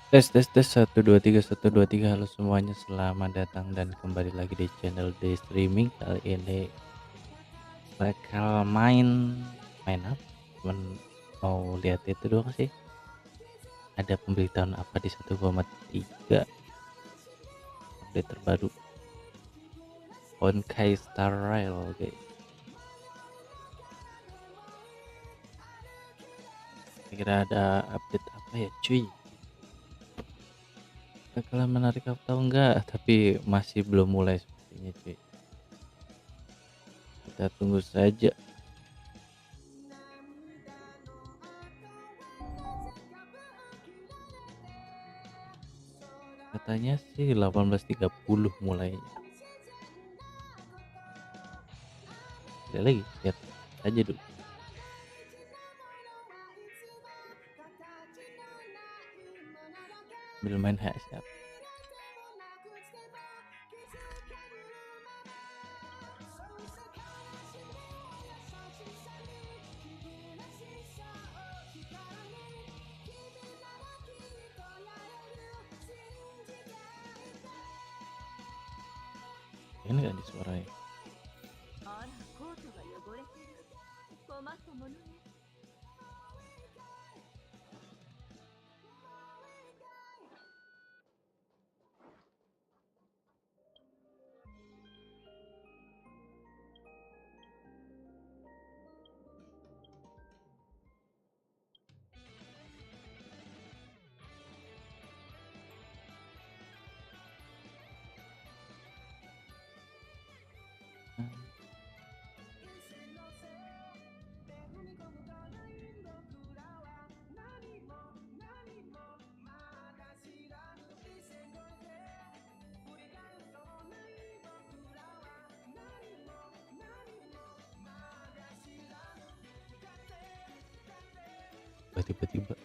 Tes 1 2 3 halo semuanya, selamat datang dan kembali lagi di channel di streaming. Kali ini bakal main apa? Cuman mau lihat itu doang sih. Ada pemberitahuan apa di 1,3 update terbaru on Star Rail, guys. Kira ada update apa ya, cuy? Bakalan menarik atau enggak? Tapi masih belum mulai sepertinya, cuy. Kita tunggu saja. Katanya sih 18.30 mulainya. Ada lagi, lihat aja dulu. Belum main siap. Ini gak disuarain. Tiba-tiba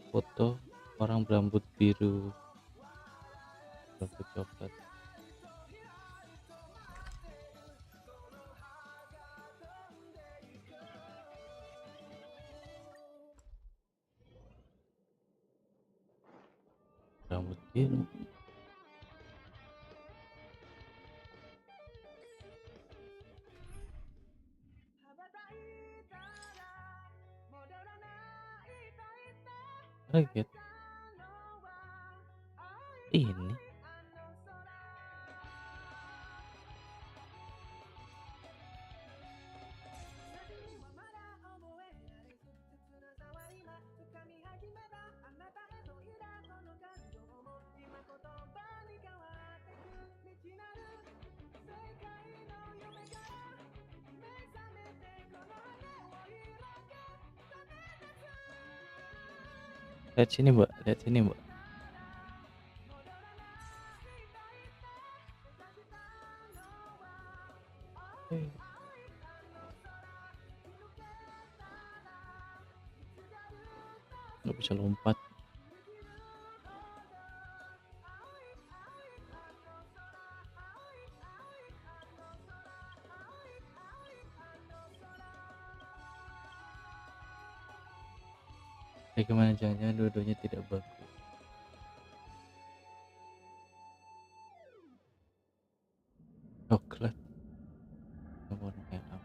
foto orang berambut biru, rambut coklat. Rambut biru. Kaget. Ini lihat sini, Mbak. Lihat sini, Mbak. Nggak bisa lompat. Bagaimana jangan-jangan dua-duanya tidak bagus. Coklat nomor merah.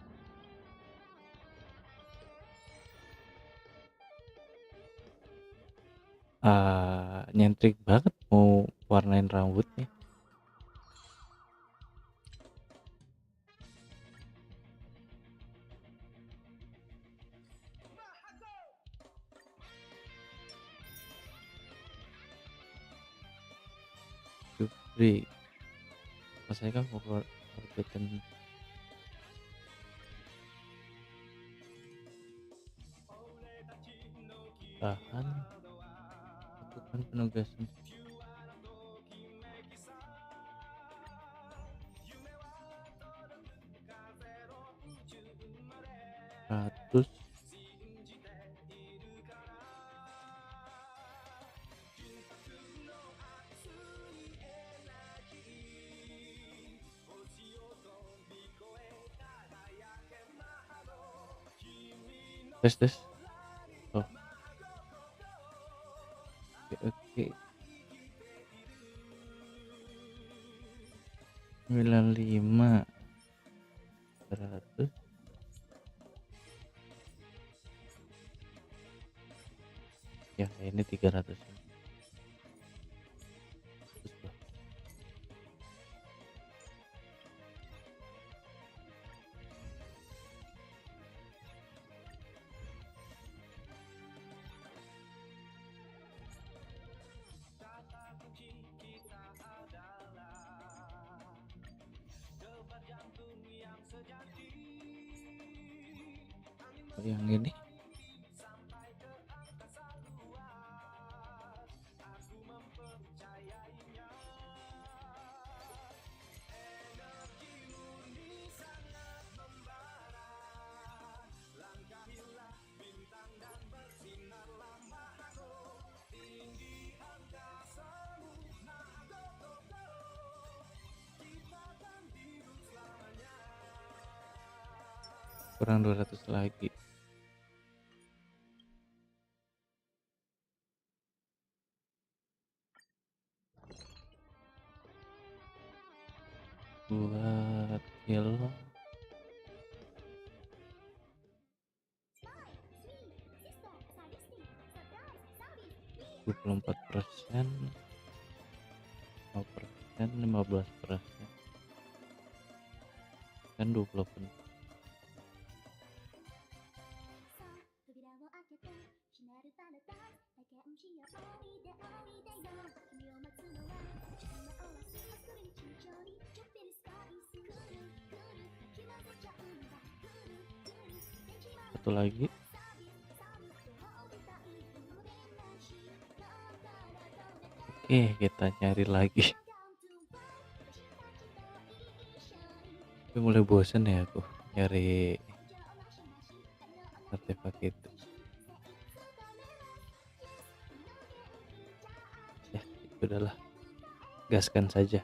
nyentrik banget mau warnain rambutnya. Jupri, saya kan mau orbitan bahan lakukan penugasan. Ratus tes oh oke 95 100 ya ini 300 yang ini kurang 200 lagi. Buat kilo 24%, 5%, 15%, kan 20%. Satu lagi oke kita cari lagi. Tapi mulai bosen ya aku nyari artefak itu ya udahlah gaskan saja.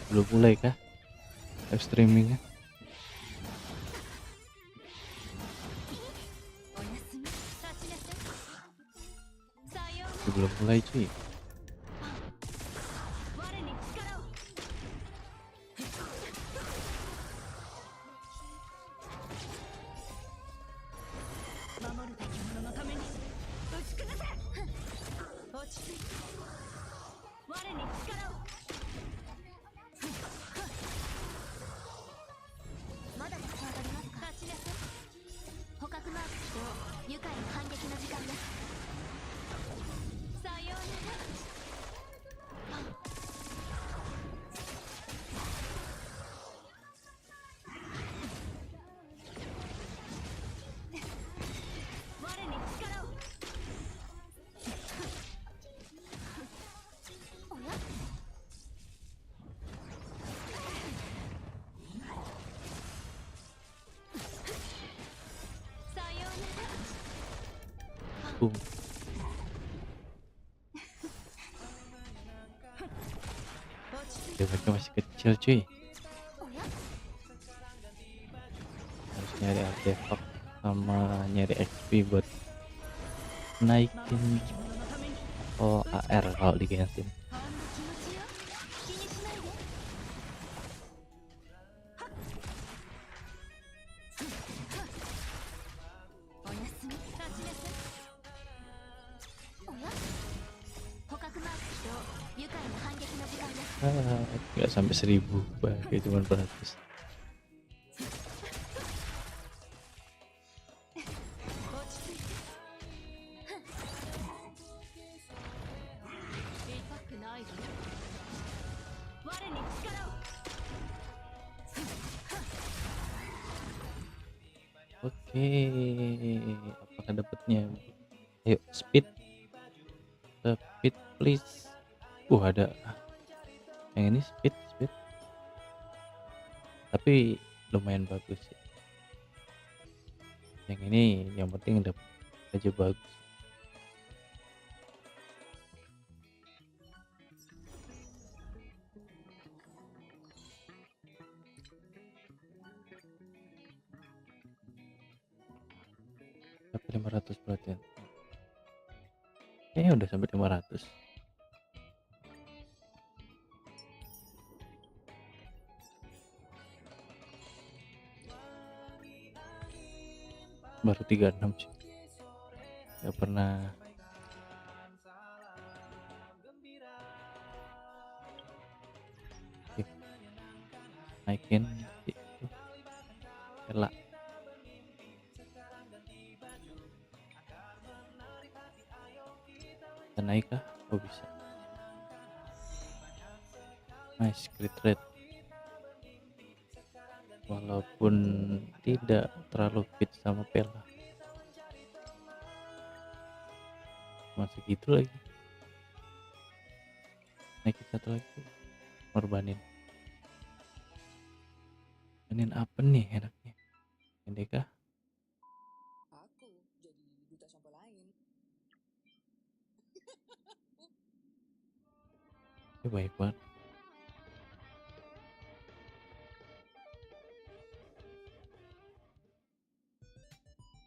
Belum mulai kah live streamingnya? Belum mulai cuy. Dukung. Dia mereka masih kecil cuy, harus nyari artefak sama nyari XP buat naikin AR kalau di Genshin. Nggak sampai 1000, kayak cuma 100. Oke, apakah dapatnya? Ayo speed please. Ada yang ini speed, tapi lumayan bagus sih. Yang ini yang penting dapat aja bagus. Sampai 500 perhatian. Kayaknya udah sampai 500. Baru 36 sih. Gak pernah. Oke. Naikin itu. Rela. Bisa naik kah? Oh bisa. Nice crit rate. Walaupun tidak terlalu fit sama Pela, cuma segitu lagi. Naikin satu lagi, ngorbanin apa nih enaknya? Ini kah? Aku jadi duta sampo lain. Ini baik banget.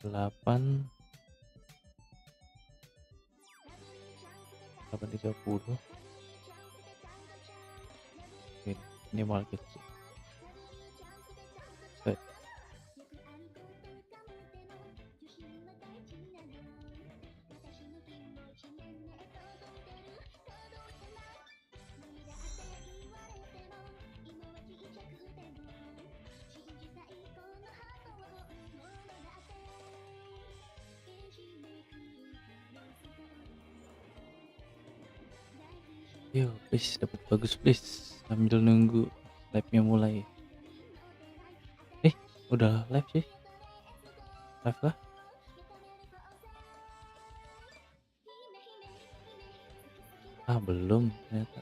Delapan 30. Ini malah kecil. Set. Yo, please dapat bagus please, sambil nunggu live-nya mulai. Udah live sih? Live lah? Belum ternyata.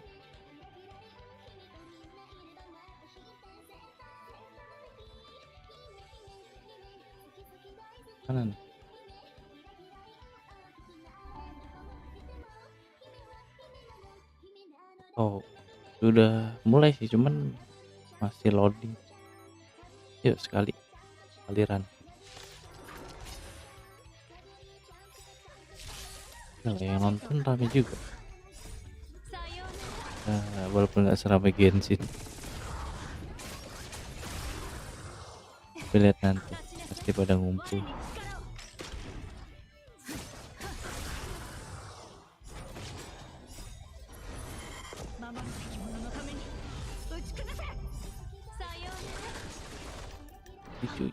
Mana nih? Sudah mulai sih, cuman masih loading. Yuk sekali aliran. Yang nonton rame juga. Walaupun nggak seramai Genshin. Tapi lihat nanti pasti pada ngumpul. Cuy.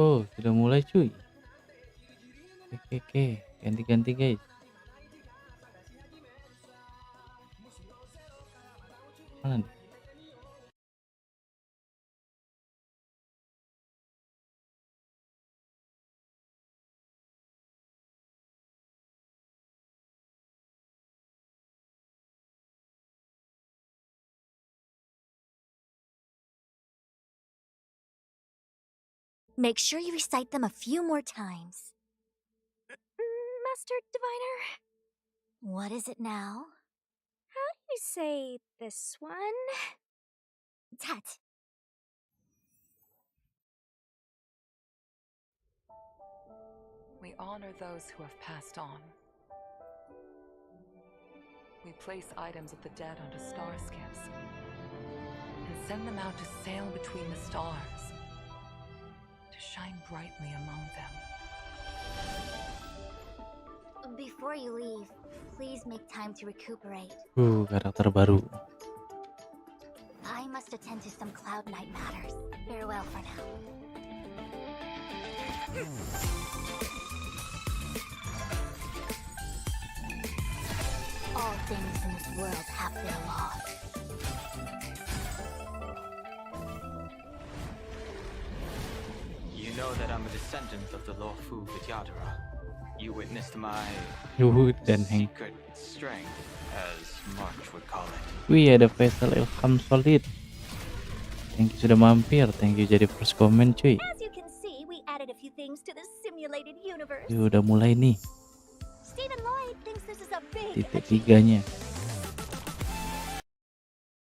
Oh, sudah mulai cuy. Oke, ganti-ganti guys. Mana nih? Make sure you recite them a few more times. Master Diviner? What is it now? How do you say this one? Tat. We honor those who have passed on. We place items of the dead onto star skiffs and send them out to sail between the stars, to shine brightly among them. Before you leave, please make time to recuperate. Karakter baru. I must attend to some Cloud Knight matters. Farewell for now. All things in this world have their laws. You know that I'm a descendant of the lawful Vidyadhara. You witnessed my Dan Heng. secret strength, as March would call it. Wih, ada Faisal Ilham Solid. Thank you sudah mampir. Thank you jadi first comment cuy. As you can see, we added a few things to the simulated universe. Udah mulai nih. Stephen Lloyd thinks this is a big Titik tiganya.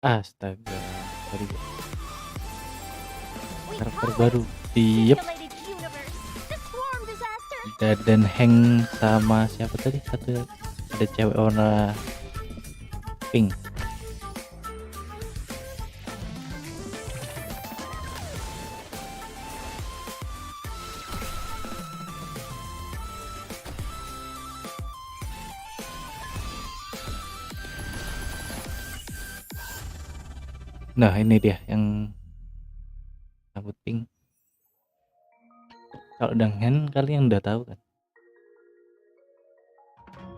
Astaga. Sorry guys. Karakter baru. Yep. Dan Heng sama siapa tadi? Satu ada cewek warna pink. Nah, ini dia yang rambut pink. Kalau dengan kalian udah tahu kan.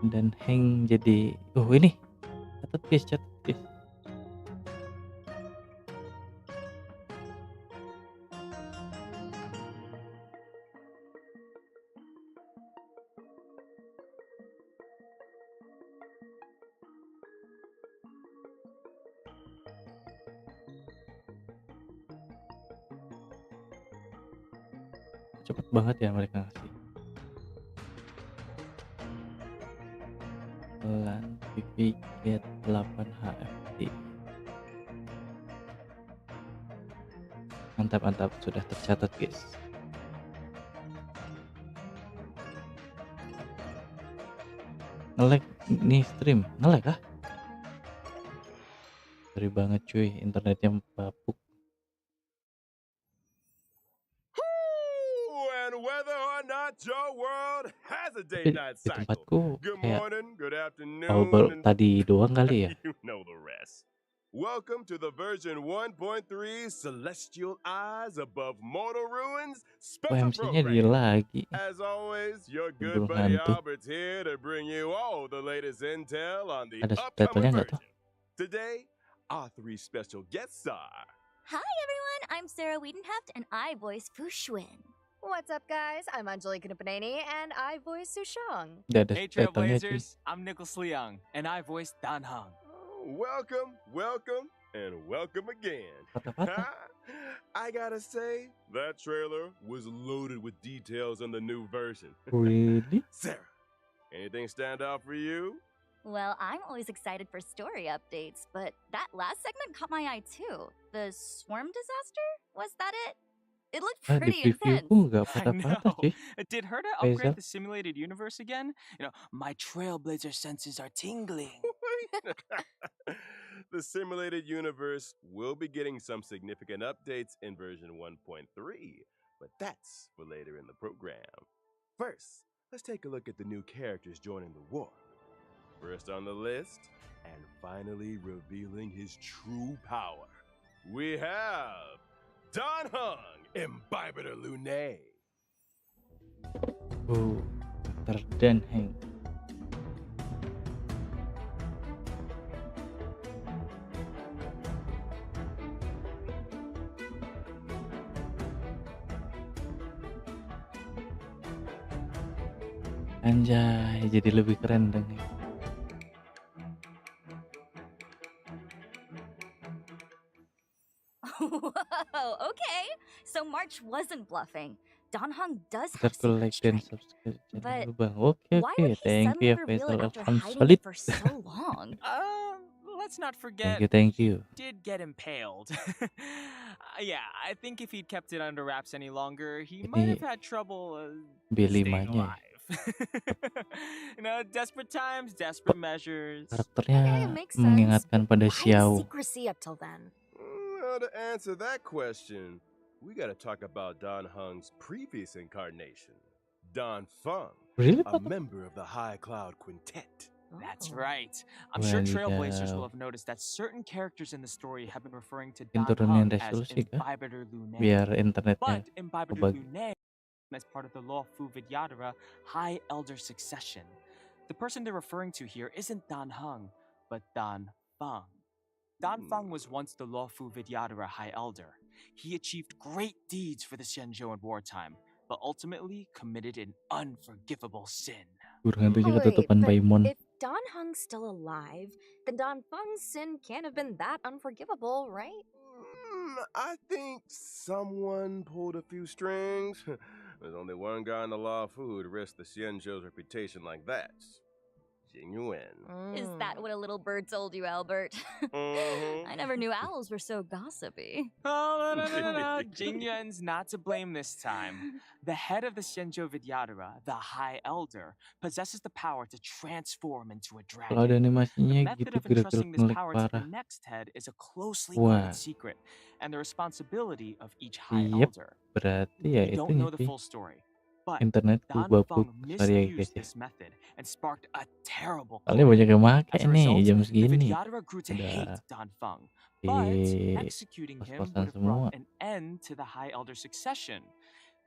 Dan Heng jadi ini. Catat guys. Cepet banget ya mereka ngasih. Certificate 8 HFT. Mantap, sudah tercatat guys. Nge-lag nih stream, nge-lag kah? Sorry banget cuy, internetnya bapuk. Di tempatku kayak baru tadi doang kali ya. Welcome to the version 1.3 Celestial Eyes Above Mortal Ruins special MC-nya dia program. lagi. As always, your good Belum buddy ngantuk. Albert's here to bring you all the latest intel on the Ada upcoming subtitlenya nggak tuh? version. Today, our 3 special guests are... Hi everyone, I'm Sarah Wiedenheft and I voice Fushwin. What's up, guys? I'm Anjali Kunapaneni, and I voice Sushang. Udah ada Hey subtitlenya cuy. Trailblazers, I'm Nicholas Liang, and I voice Dan Hang. Welcome, and welcome again. Patah-patah. I gotta say, that trailer was loaded with details on the new version. Really? Sarah, anything stand out for you? Well, I'm always excited for story updates, but that last segment caught my eye too. The swarm disaster? Was that it? It looked Di pretty previewku intense. nggak I patah-patah know. cuy. Did Herta Faisal? upgrade the simulated universe again? My Trailblazer senses are tingling. The simulated universe will be getting some significant updates in version 1.3, but that's for later in the program. First, let's take a look at the new characters joining the war. First on the list, and finally revealing his true power, we have Don Hung, Imbibitor Lune. Dr. Dan Heng. Anjay, jadi lebih keren dong. Whoa, okay. So March wasn't bluffing. Don Hong does Ntar have gue like secret dan strength. subscribe channel But lu bang. Oke why oke, would he thank suddenly you ya reveal Faisal it after Elham hiding Solid. it for so long? Let's not forget. Thank you. He did get impaled. Yeah, I think if he'd kept it under wraps any longer, he might have Ini had trouble B5-nya staying ya. alive. Desperate times, desperate measures. Karakternya Okay, it makes sense. mengingatkan pada Why Xiao. secrecy up till then? Well, to answer that question, we gotta talk about Don Hung's previous incarnation, Don Feng, Really? a member of the High Cloud Quintet. That's Oh. right. I'm sure Wadidaw. Trailblazers will have noticed that certain characters in the story have been referring to Mungkin Don turunin Hung as resolusi kah? Imbibitor Lunae. Biar internetnya But Imbibitor kebagi. Lunae as part of the Law Fu Vidyadhara High Elder succession. The person they're referring to here isn't Don Hung, but Don Feng. Don Feng was once the Law Fu Vidyadhara High Elder. He achieved great deeds for the Xianzhou in wartime, but ultimately committed an unforgivable sin. Burung hantunya Wait, ketutupan but Paimon. if Don Hung's still alive, then Don Feng's sin can't have been that unforgivable, right? I think someone pulled a few strings. There's only one guy in the Law of Food who risked the Xianzhou's reputation like that. Jing Yuan. Is that what a little bird told you, Albert? I never knew owls were so gossipy. Oh, no. Jing Yuan's not to blame this time. The head of the Xianzhou Vidyadhara, the High Elder, possesses the power to transform into a Kalau ada dragon. The animasinya method gitu of entrusting gerak-gerak this ngelag power to the parah. next head is a closely Wah. guarded secret, and the responsibility of each High Yep, Elder. berarti ya We don't itunya know the sih. full story, but Internetku Don babuk. Feng Sorry ya guys misused ya. this method and sparked a terrible Kalian court. banyak yang make As a nih result, jam the segini. Vidyadhara grew to hate Udah Don Feng, di but executing him kos-kosan would have semua. brought an end to the High Elder succession.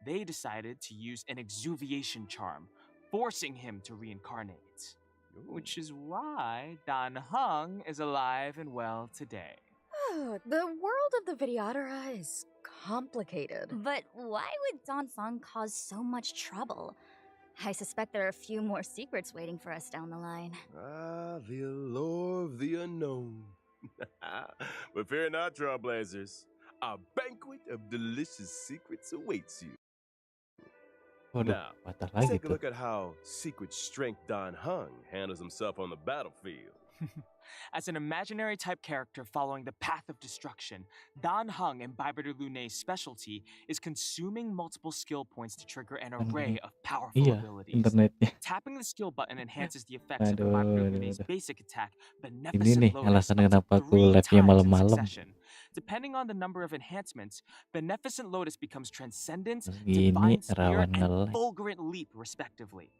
They decided to use an exuviation charm, forcing him to reincarnate. Which is why Don Hung is alive and well today. The world of the Vidyadhara is complicated. But why would Don Feng cause so much trouble? I suspect there are a few more secrets waiting for us down the line. The allure of the unknown. But fear not, Trailblazers. A banquet of delicious secrets awaits you. Waduh, Now, patah let's lagi take a tuh. look at how secret strength Don Hung handles himself on the battlefield. As an imaginary type character following the path of destruction, Don Hung, Imbibitor Lunae's specialty, is consuming multiple skill points to trigger an array of powerful Iya, abilities. internetnya. Tapping the skill button enhances the effects of Aduh, Imbibitor aduh, Lunae's aduh. basic attack, Ini Beneficent nih Lotus, alasan up to kenapa aku 3 live-nya times in malam-malam. succession. Depending on the number of enhancements, Beneficent Lotus becomes Transcendence, Gini Divine Spear, rawan and nge-lag. Fulgurant Leap, respectively.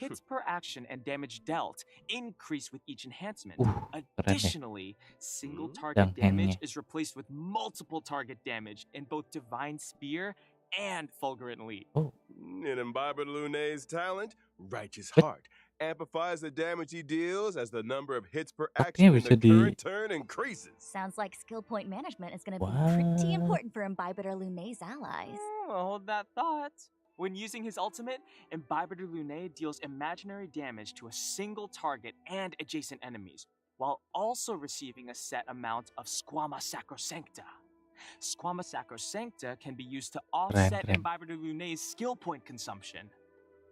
Hits per action and damage dealt increase with each enhancement. Keren ya. Additionally, single Hmm? target damage Danghengnya. is replaced with multiple target damage in both Divine Spear and Fulgurant Leap. Oh, In Imbibitor Lunae's talent, Righteous Heart amplifies the damage he deals as the number of hits per action in bisa the current turn increases. Sounds like skill point management is going to be What? pretty important for Imbibitor Lunae's allies. Hold that thought. When using his ultimate, Imbibitor Lunae deals imaginary damage to a single target and adjacent enemies, while also receiving a set amount of Squama Sacrosancta. Squama Sacrosancta can be used to offset keren. Imbibitor Lunae's skill point consumption.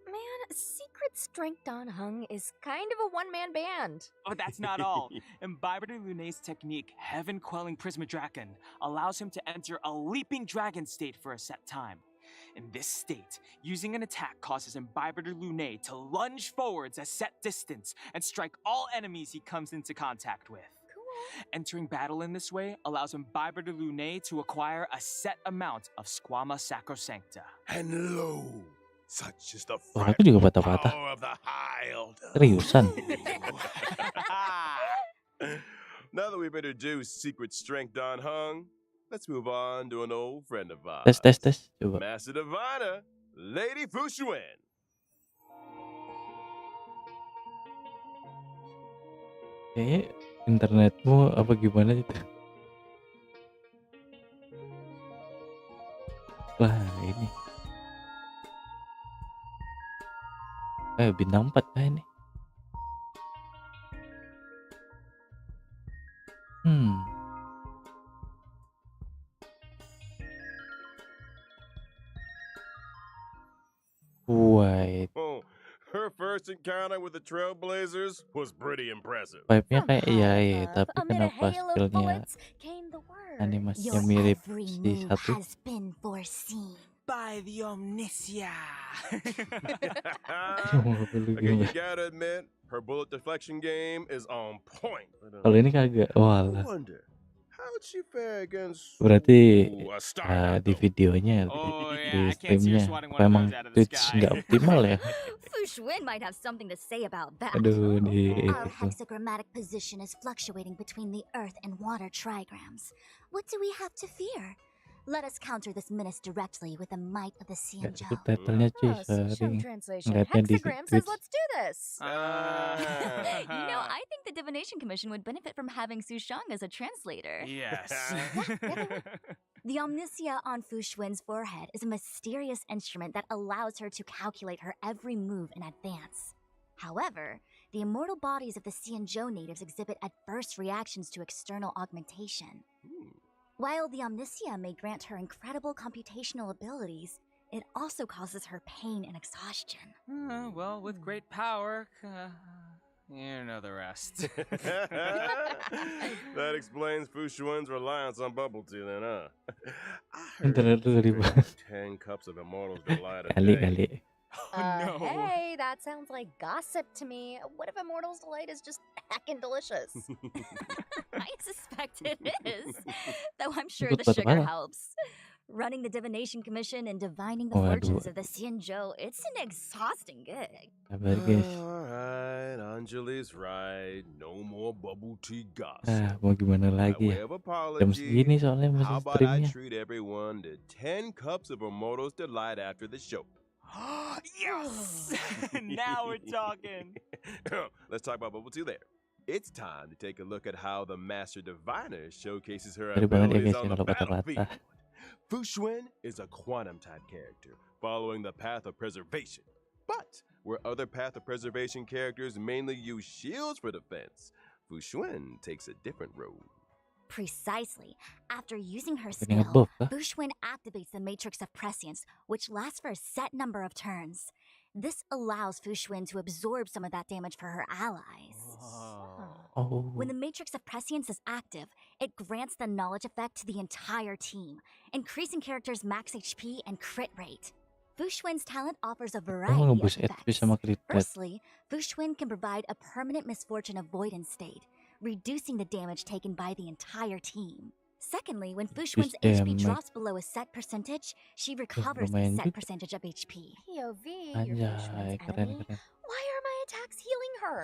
Man, Secret Strength Don Hung is kind of a one-man band. But that's not all. Imbibitor Lunae's technique, Heaven Quelling Prismadragon, allows him to enter a leaping dragon state for a set time. In this state, using an attack causes Imbibitor Lunae to lunge forwards a set distance and strike all enemies he comes into contact with. Cool. Entering battle in this way allows Imbibitor Lunae to acquire a set amount of Squama Sacrosancta. And lo, such is the Oh, aku juga patah-patah. power of the High Elder. Seriusan. Now that we've introduced Secret Strength Don Hung, let's move on to an old friend of ours. Tes. Coba. Master Diviner, Lady Fushuan. Kayaknya internetmu apa gimana itu? Wah, ini. Bintang 4 kah ini? White. Oh, her first encounter with the Trailblazers was pretty impressive. Vibe-nya From kayak high tapi up, amid a kenapa hail of skillnya bullets, came the word. animasinya Your mirip every si move satu? has been foreseen. By the Omnisia. Okay, you gotta admit, her bullet deflection game is on point. Kalau ini kagak. I Walah. wonder, how'd she fare against Berarti a star di videonya, Oh, di yeah, I can't see her streamnya, swatting apa one of emang those out of the Twitch sky. nggak optimal ya? Fushun might have something to say about that. Aduh, di Our itu. hexagrammatic position is fluctuating between the earth and water trigrams. What do we have to fear? Let us counter this menace directly with the might of the Nggak, Xianzhou. subtitlenya cuy, sering translation. ngeliatnya di Hexagram says Twitch. let's do this. You know, I think the Divination Commission would benefit from having Sushang as a translator. Yes. The omnisia on Fushun's forehead is a mysterious instrument that allows her to calculate her every move in advance. However, the immortal bodies of the Xianzhou natives exhibit adverse reactions to external augmentation. While the omnisia may grant her incredible computational abilities, it also causes her pain and exhaustion. Well, with great power, you know the rest. That explains Fushun's reliance on bubble tea then, huh? I Internet lu she ribet. drinks 10 cups of Immortals Delight a day. Kali. No. Hey, that sounds like gossip to me. What if Immortal's Delight is just heckin' delicious? I suspect it is, though I'm sure Ikut the sugar batu-bata. helps. Running the Divination Commission and divining the Waduh. fortunes of the Xianzhou, it's an exhausting gig. Sabar guys. Alright, Anjali's right. No more bubble tea gossip. Mau gimana By lagi way ya? of Jam segini apology, soalnya masih how about I streamnya. treat everyone to 10 cups of Immortals Delight after the show? Yes! Now we're talking. Let's talk about bubble tea later. It's time to take a look at how the Master Diviner showcases her Sorry banget ya abilities guys on ya the kalau patah-patah. battlefield. Fushun is a quantum-type character following the path of preservation. But where other path of preservation characters mainly use shields for defense, Fushun takes a different road. Precisely. After using her Bukannya skill, ngebuff kah? Fushun activates the Matrix of Prescience, which lasts for a set number of turns. This allows Fushun to absorb some of that damage for her allies. Oh. When the Matrix of Prescience is active, it grants the knowledge effect to the entire team, increasing characters' max HP and crit rate. Fushun's talent offers a variety of ngeboost HP effects. sama crit rate. Firstly, Fushun can provide a permanent misfortune avoidance state, reducing the damage taken by the entire team. Secondly, when Fushun's HP damage. drops below a set percentage, she recovers a lumayan set juga. percentage of HP. POV, you're Fushun's Anjay, enemy. keren. Why are my attacks healing her?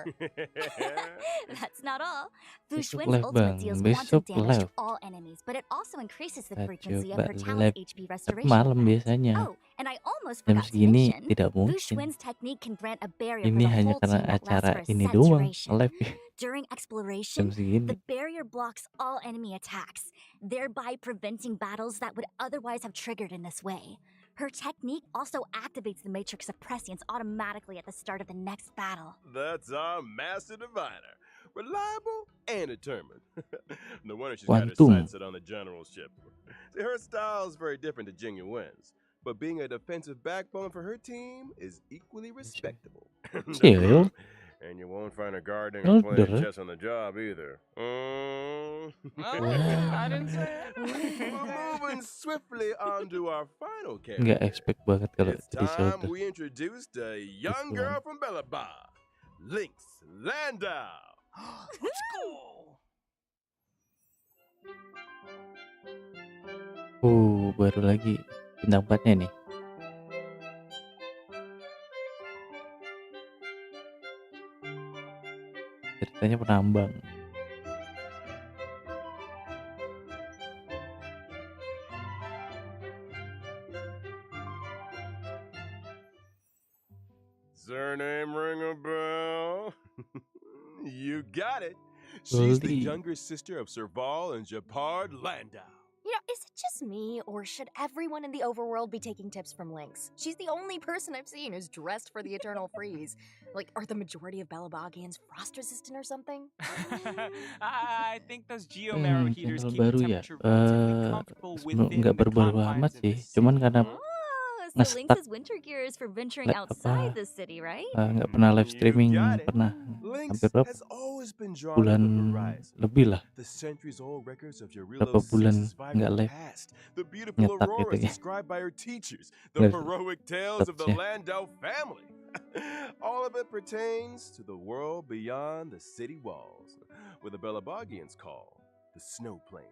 That's not all. Besok Fushun's live ultimate bang, deals besok quantum damage to live. all enemies, but it also increases the Kita frequency of coba her talent live. HP Tapi restoration. malam effect. biasanya. Oh, and I almost Jam forgot to segini mention, tidak mungkin. Fushun's technique can grant a barrier Ini for the hanya whole karena team that lasts acara for a ini set doang duration. live. During Jam exploration, segini. the barrier blocks all enemy attacks, thereby preventing battles that would otherwise have triggered in this way. Her technique also activates the Matrix of Prescience automatically at the start of the next battle. That's our Master Diviner. Reliable and determined. No wonder she's got her Quantum. sights set on the generalship. See, her style is very different to Jing Yuen's, but being a defensive backbone for her team is equally respectable. Chill. And you won't find her guarding Oh, or playing duh. chess on the job either. I didn't say it. We're moving swiftly on to our final Nggak character. expect banget kalau It's jadi time Sultan. we introduced a young Dukung. girl from Bellaba, Lynx Landau. Let's go. Baru lagi bintang 4-nya nih. Ceritanya penambang. Does her name ring a bell? You got it. She's the Loli. younger sister of Serval and Japard Landau. You know, is it just me, or should everyone in the overworld be taking tips from Lynx? She's the only person I've seen who's dressed for the eternal freeze. Like, are the majority of Belabogians frost resistant or something? I think those geomarrow heaters Channel keep the baru ya. temperature relatively comfortable within Nggak the baru-baru amat confines of sih. the Cuman city. karena Oh, so nge-stuck Lynx's winter gear is for venturing outside the city, right? nggak pernah live You streaming, got it. pernah Lynx hampir berapa has always been drawn bulan to the horizon. lebih lah, The centuries-old records of berapa Jarilo's bulan six's nggak vibrant live past, the beautiful nyetak gitu auroras ya. described by her teachers, the Live heroic tales of the statusnya. Landau family. All of it pertains to the world beyond the city walls, where the Belabogians call the snow plains.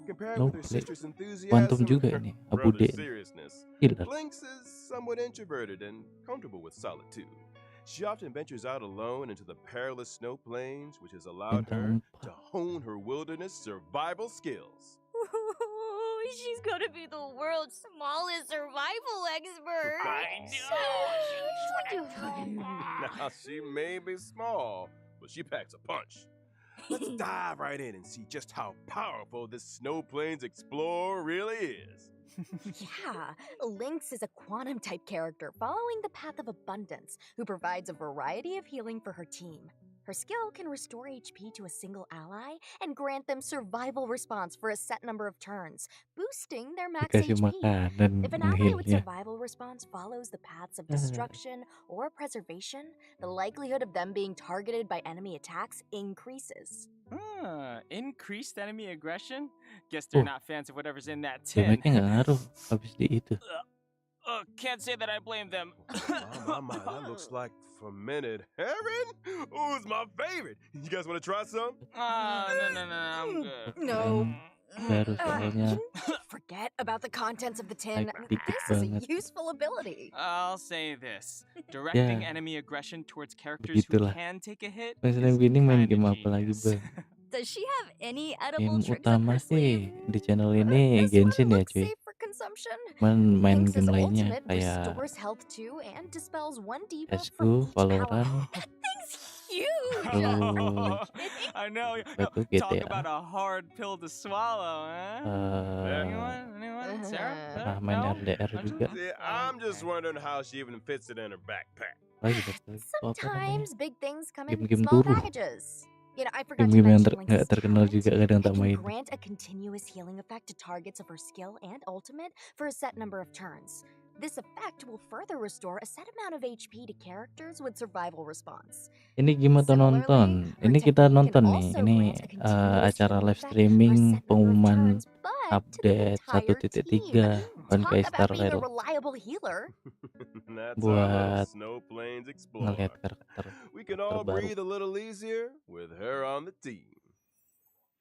Compared No with her play. sister's Quantum enthusiasm juga and ini, her Abu brother's D. seriousness, Gila. Lynx is somewhat introverted and comfortable with solitude. She often ventures out alone into the perilous snow plains, which has allowed her Bintang to 4. hone her wilderness survival skills. She's gonna be the world's smallest survival expert. Now, she may be small, but she packs a punch. Let's dive right in and see just how powerful this Snow Plains Explorer really is. Yeah, Lynx is a quantum type character following the path of abundance who provides a variety of healing for her team. Her skill can restore HP to a single ally and grant them survival response for a set number of turns, boosting their max Dikasih HP. makanan If an ally with ngehealnya. survival response follows the paths of destruction or preservation, the likelihood of them being targeted by enemy attacks increases. Increased enemy aggression? Guess they're Oh, not fans of whatever's in that tin. damage-nya nggak ngaruh habis di itu. Can't say that I blame them. My, that looks like fermented herring. Ooh, it's my favorite. You guys want to try some? No, I'm good. No. Baru soalnya Can we forget about the contents of the tin? Like, dikit This is a banget. useful ability. I'll say this. Directing Ya, enemy aggression towards characters who begitulah. can take a hit Bang is Selain ini main kinda game apa lagi, genius. Bang? Does she have any Game edible tricks up utama her sleeve? sih di channel ini This one Genshin ya, looks cuy. safe for consumption. Cuman main Lynx's game lainnya ultimate kayak restores health too and dispels one debuff CS:GO, from each power. Valorant, That thing's huge. terus I know. apa tuh Talk about GTA. a hard pill to swallow, huh? Anyone? Sarah? Pernah main No? RDR juga. See, I'm just wondering how she even fits it in her backpack. Lagi satu lagi. Oh, apa namanya? Sometimes big things come in Game-game small turuh. packages. You know, I forgot to Game-game yang mention nggak Lynx's terkenal talent. juga kadang It tak can main. grant a continuous healing effect to targets of her skill and ultimate for a set number of turns. This effect will further restore a set amount of HP to characters with survival response. Ini gimana tuh nonton? Similarly, her Ini kita technique nonton can nih. also Ini grant a continuous acara healing live effect for a streaming set number of pengumuman turns, but to the update entire team. 1.3 One Talk Kai about Star being a Rail reliable healer. That's our little buat Snow Plains ngelihat Explorer. karakter We can all terbaru. breathe a little easier with her on the team.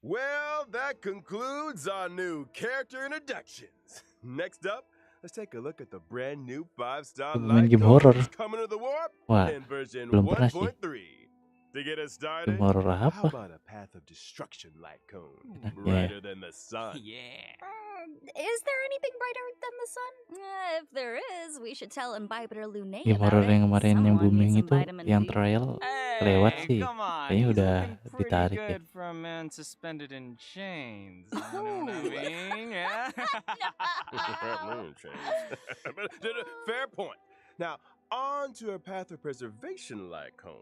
Well, that concludes our new character introductions. Next up, let's take a look at the brand new 5-star Coba main light game code horror. that's coming to the warp Wah, in version belum pernah sih. 1.3. To get us Game started, horror how apa? about a path of destruction light cone, Enaknya ya. brighter than the sun? Yeah. Is there anything brighter than the sun? If there is, we should tell Imbiber Lune Game about horror it. yang kemarin yang Someone booming needs some itu vitamin yang D. trial lewat Hey, sih. come on. Kayaknya He's udah looking pretty ditarik ya. good for a man suspended in chains. You know what I mean? Yeah. Fair point. Now, on to her path of preservation light cone.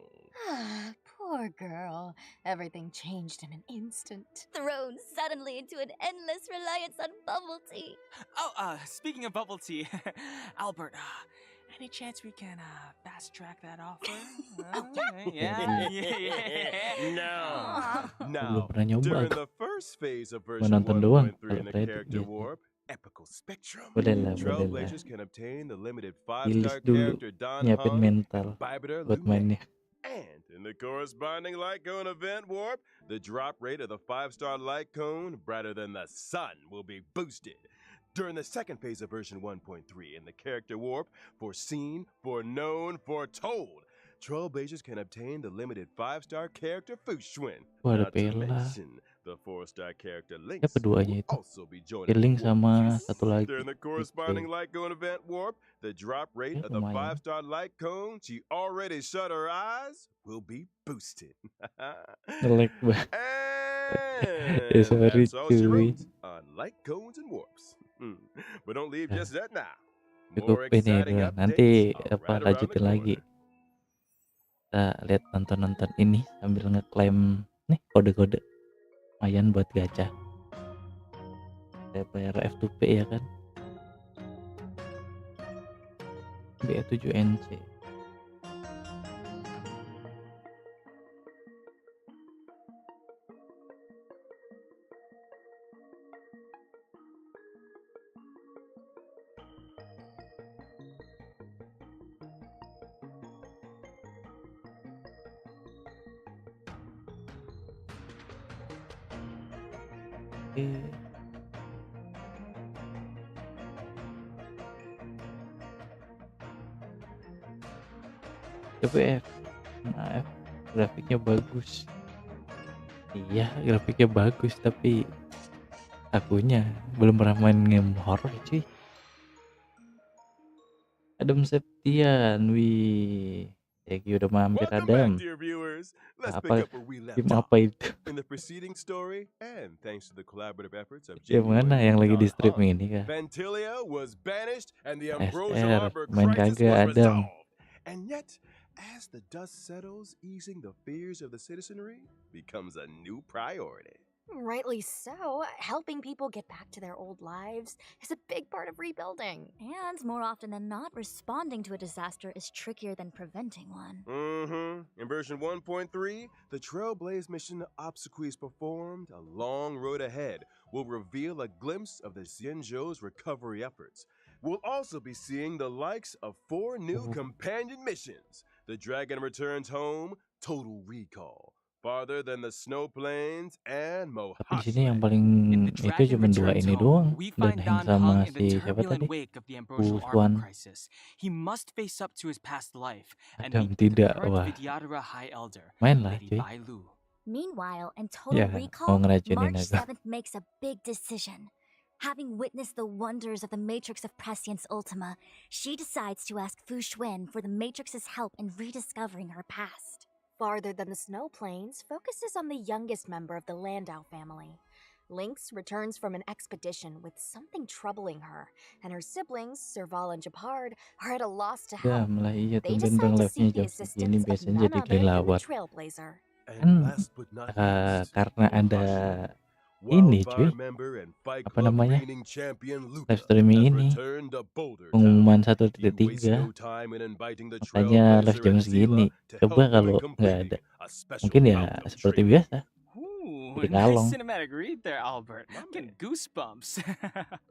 Poor girl. Everything changed in an instant. Thrown suddenly into an endless reliance on bubble tea. Oh, speaking of bubble tea, Albert, any chance we can fast track that offer? Yeah. No. Belum Now, pernah nyoba during aku. the first phase of Cuma version nonton doang 1.3 kalau in the Reddit character gitu. warp, Epical Spectrum, Boleh lah. Trailblazers can obtain the limited Rilis 5-star dulu, character Don nyiapin Hung mental and Bibiter buat Lumet. mainnya. And in the corresponding light cone event warp, the drop rate of the 5-star light cone, brighter than the sun, will be boosted. During the second phase of version 1.3 in the character warp, foreseen, foreknown, foretold, Trailblazers can obtain the limited 5-star character Fushwin. Wah, ada Not to Pela. mention The 4-star character Ya Lynx keduanya will itu. also be joining Feeling the warp. sama satu lagi. During the Oke. corresponding light cone event warp, the drop rate Ya of the lumayan. 5-star light cone she already shut her eyes will be boosted. Jelek banget. And Sorry that's all she cuy. wrote on light cones and warps. But don't leave Nah, just that now. cukup More ini exciting doang. updates Nanti are apa right around the lanjutin lagi. corner. Kita lihat nonton ini sambil ngeklaim nih kode-kode. Lumayan buat gacha. Bayar F2P ya kan. BA7NC. Oke. TPF. Maaf, grafiknya bagus. Iya, grafiknya bagus tapi akunya belum pernah main game horror cuy. Adam Septian, wih. Thank you udah mampir Welcome back, Adam. dear viewers. Let's pick Apa up where we left game off. apa itu? In the preceding story, and thanks to the collaborative efforts of Yang January mana yang and lagi di Dan streaming Hung, ini kah? Vantilia was banished and the Ambrosial SR, Arbor main crisis kagak was Adam. resolved. And yet, as the dust settles, easing the fears of the citizenry becomes a new priority. Rightly so. Helping people get back to their old lives is a big part of rebuilding. And more often than not, responding to a disaster is trickier than preventing one. In version 1.3, the Trailblaze mission obsequies performed, a long road ahead will reveal a glimpse of the Xianzhou's recovery efforts. We'll also be seeing the likes of 4 new companion missions. The Dragon Returns Home, Total Recall, Farther Than the Snow Plains, and Tapi di sini yang Mohasle. paling In the itu Dragon cuma 2 Returns ini Home, doang. we Dan find Heng Dan sama Hung in the si siapa turbulent tadi? wake of the Ambrosial Arbor Sultan. crisis. He must face up to his past life and Adam meet the tidak, current wah. Vidyadhara High Elder, Main lah Lady cuy. Bai Lu. Meanwhile, in Total Ya, mau Recall, ngeracunin March aku. 7th makes a big decision. Having witnessed the wonders of the Matrix of Prescience Ultima, she decides to ask Fu Xuan for the Matrix's help in rediscovering her past. Farther Than the Snow Plains focuses on the youngest member of the Landau family. Lynx returns from an expedition with something troubling her, and her siblings, Serval and Japard, are at a loss to help. Dam lah iya They tumben decide bang to live-nya seek the jam segini assistance of biasanya none jadi other than the kelelawar. Trailblazer. And Kan last but not least, karena ada Mohasle, ini cuy, Wildfire member and Fight apa Club namanya, reigning champion live Luca streaming has ini returned to Boulder pengumuman Town. He 1.3 wastes no time in inviting the makanya live Trailblazer jam and segini. Zila to Coba help him in kalau nggak completing ada, a special mungkin ya bout of seperti training. biasa Ooh, jadi nice kalong. cinematic read there, Albert. Getting goosebumps.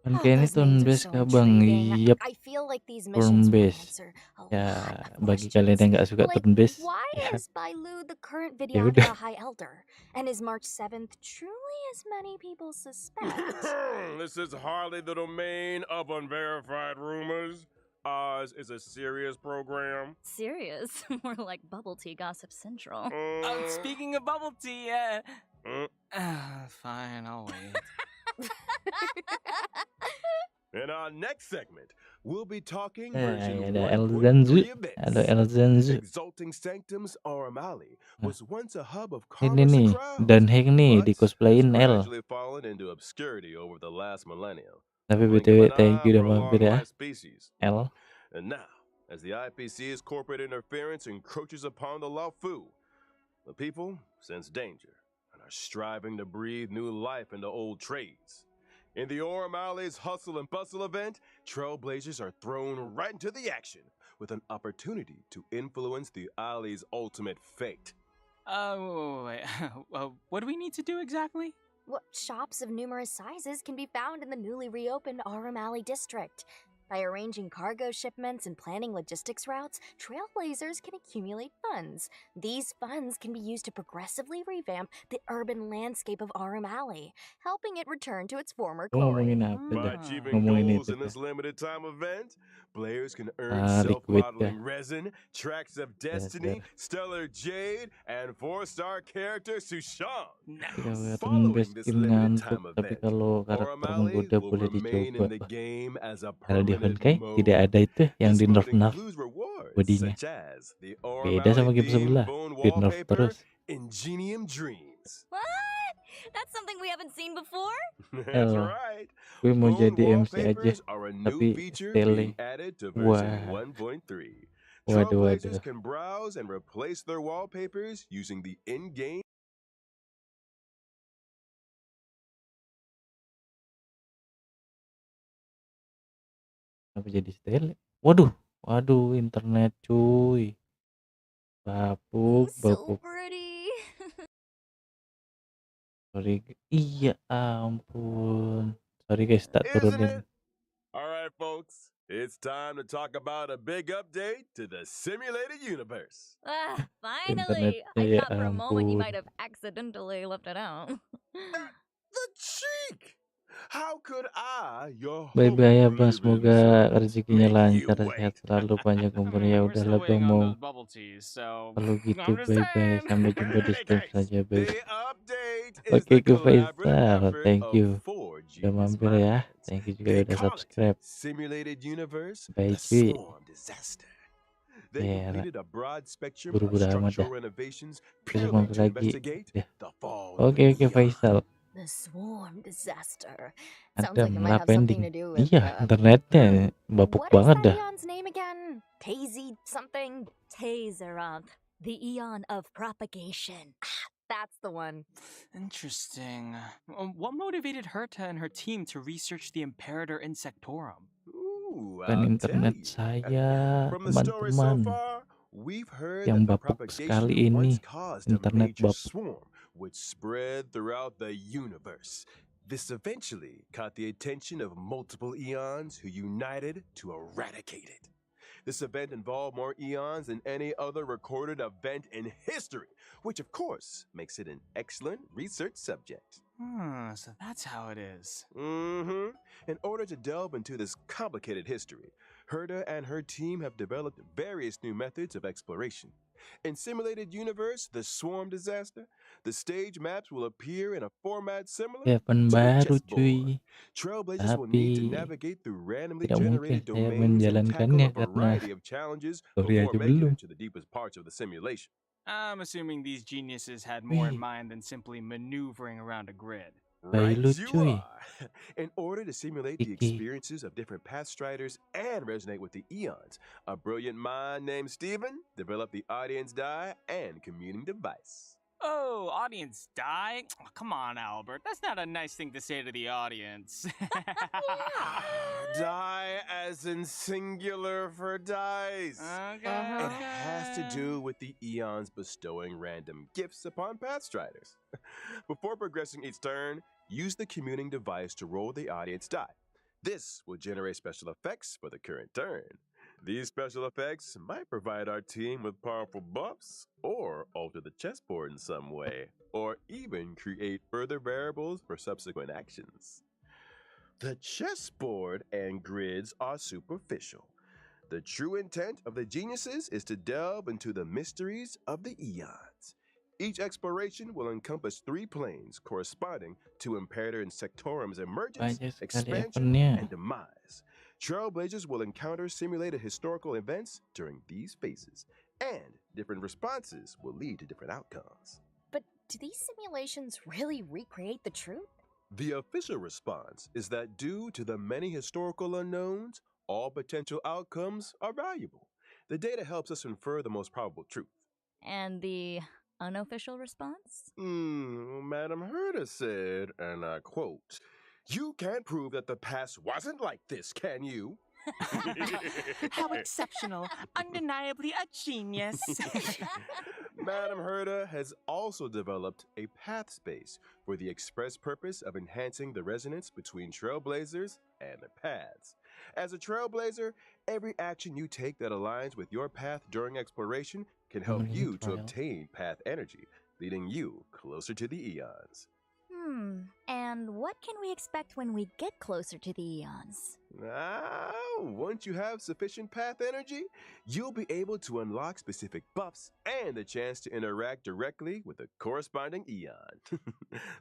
Kan kayak ini Those turn names are based so kah bang? intriguing. Yep, I feel like these turn missions will based. answer a Ya lot of bagi kalian questions. yang nggak suka Like, turn based, why ya is Bai Lu the current ya udah. Vidyadhara High Elder? And is March 7th truly as many people suspect? This is hardly the domain of unverified rumors. Ours is a serious program. Serious? More like bubble tea gossip central. Speaking of bubble tea, fine, I'll wait. In our next segment, we'll be talking Nah, version ada 1.3 Elzanzu, ada events. Elzanzu. Exalting Sanctum's Aramali Nah, was once a hub of ini commerce and nih crowds, Dan Heng nih but di has cosplayin L. gradually fallen into obscurity over the last millennium. Tapi Blink BTW of an thank eye you udah for a mampir ya long-lived species. L. And now, as the IPC's corporate interference encroaches upon the Lao Fu, the people sense danger and are striving to breathe new life into old trades. In the O'Malley's Hustle and Bustle event, Trailblazers are thrown right into the action with an opportunity to influence the Ali's ultimate fate. Wait. What do we need to do exactly? Well, shops of numerous sizes can be found in the newly reopened Aramali district. By arranging cargo shipments and planning logistics routes, Trailblazers can accumulate funds. These funds can be used to progressively revamp the urban landscape of Aramali, helping it return to its former Lu glory. ngomongin apa dah? By achieving Ngomongin goals itu in dah. this limited time event, players can earn liquid kah? self-modeling resin, tracks of Dasar. destiny, stellar jade, and 4-star character Sushan. Kekhawatiran Following base this game limited ngantuk, time tapi event, kalau karakter Oramali menggoda will boleh remain dicoba. in the game as a Kalau di permanent Honkai tidak mode. ada itu yang This di mode nerf includes rewards bodinya. such as the Beda sama Oramali game themed sebelah, phone di nerf wallpaper, terus. Ingenium Dreams. What? That's something we haven't seen before? That's El, right. gue mau Phone jadi MC aja, wallpapers are a new tapi feature style. being added to version Wah, 1.3. waduh, Trailblazers waduh. can browse and replace their wallpapers using the in-game. Kenapa jadi style? Waduh, waduh, internet cuy. Bapuk, So bapuk. pretty. Sorry, iya ampun. Sorry guys, tak Isn't turunin. it? All right, folks. It's time to talk about a big update to the simulated universe. Finally! Internetnya I ya thought for a moment you ampun. might have accidentally left it out. The cheek! How could I, your Bye-bye ya bang, holy semoga servant, rezekinya make you lancar, sehat wait? selalu, panjang umur. Ya We're still udahlah bang, waiting on mau those bubble teas, so kalau gitu I'm just bye-bye. saying. Sampai jumpa di In any stream case, saja, bye. the update is Oke, the ke collaborative Faisal, effort thank of you 4 udah genius mampir ya. minds. Thank you juga They udah call it subscribe. Simulated Universe, Bye the cuy. Swarm Disaster. They Ya, completed a broad spectrum of buru-buru amat dah. structural renovations Besok purely mampir to lagi. investigate Ya. the fall Oke, of the Faisal. The swarm disaster. Sounds Ada like it might malah have something pending. to do with Iya, internetnya bapuk what is banget that dah. Eon's name again? Tazy something? Tazeroth, the Eon of propagation. That's the one. Interesting. What motivated Herta and her team to research the Imperator Insectorum? Ooh, Kan I'll tell internet you. saya, From the story so teman-teman. far, we've heard Yang that the bapuk sekali propagation once ini, caused a internet major bapuk. swarm which spread throughout the universe. This eventually caught the attention of multiple eons who united to eradicate it. This event involved more eons than any other recorded event in history, which of course makes it an excellent research subject. So that's how it is. In order to delve into this complicated history, Herta and her team have developed various new methods of exploration. In Simulated Universe, the Swarm Disaster, the stage maps will appear in a format similar Ya, to a baru chessboard. cuy. Trailblazers will need to Tapi navigate through randomly tidak mungkin generated saya domains and tackle menjalankannya a karena variety of challenges story before aja making belum. it to the deepest parts of the simulation. I'm assuming these geniuses had more in Wih, mind than simply maneuvering around a grid. Right, bayi you cuy. are. In order to simulate the Iki. experiences of different Pathstriders and resonate with the eons, a brilliant mind named Steven developed the audience die and commuting device. Oh, audience die? Oh, come on, Albert. That's not a nice thing to say to the audience. Die as in singular for dice. Okay. It has to do with the eons bestowing random gifts upon Pathstriders. Before progressing each turn, use the commuting device to roll the audience die. This will generate special effects for the current turn. These special effects might provide our team with powerful buffs, or alter the chessboard in some way, or even create further variables for subsequent actions. The chessboard and grids are superficial. The true intent of the geniuses is to delve into the mysteries of the eons. Each exploration will encompass 3 planes corresponding to Imperator Insectorum's emergence, Banyak sekali expansion, eventnya. and demise. Trailblazers will encounter simulated historical events during these phases, and different responses will lead to different outcomes. But do these simulations really recreate the truth? The official response is that due to the many historical unknowns, all potential outcomes are valuable. The data helps us infer the most probable truth. And the unofficial response? Madam Herta said, and I quote, "You can't prove that the past wasn't like this, can you?" How exceptional. Undeniably a genius. Madam Herta has also developed a path space for the express purpose of enhancing the resonance between trailblazers and the paths. As a trailblazer, every action you take that aligns with your path during exploration can help you to obtain path energy, leading you closer to the eons. And what can we expect when we get closer to the eons? Once you have sufficient path energy, you'll be able to unlock specific buffs and a chance to interact directly with the corresponding eon,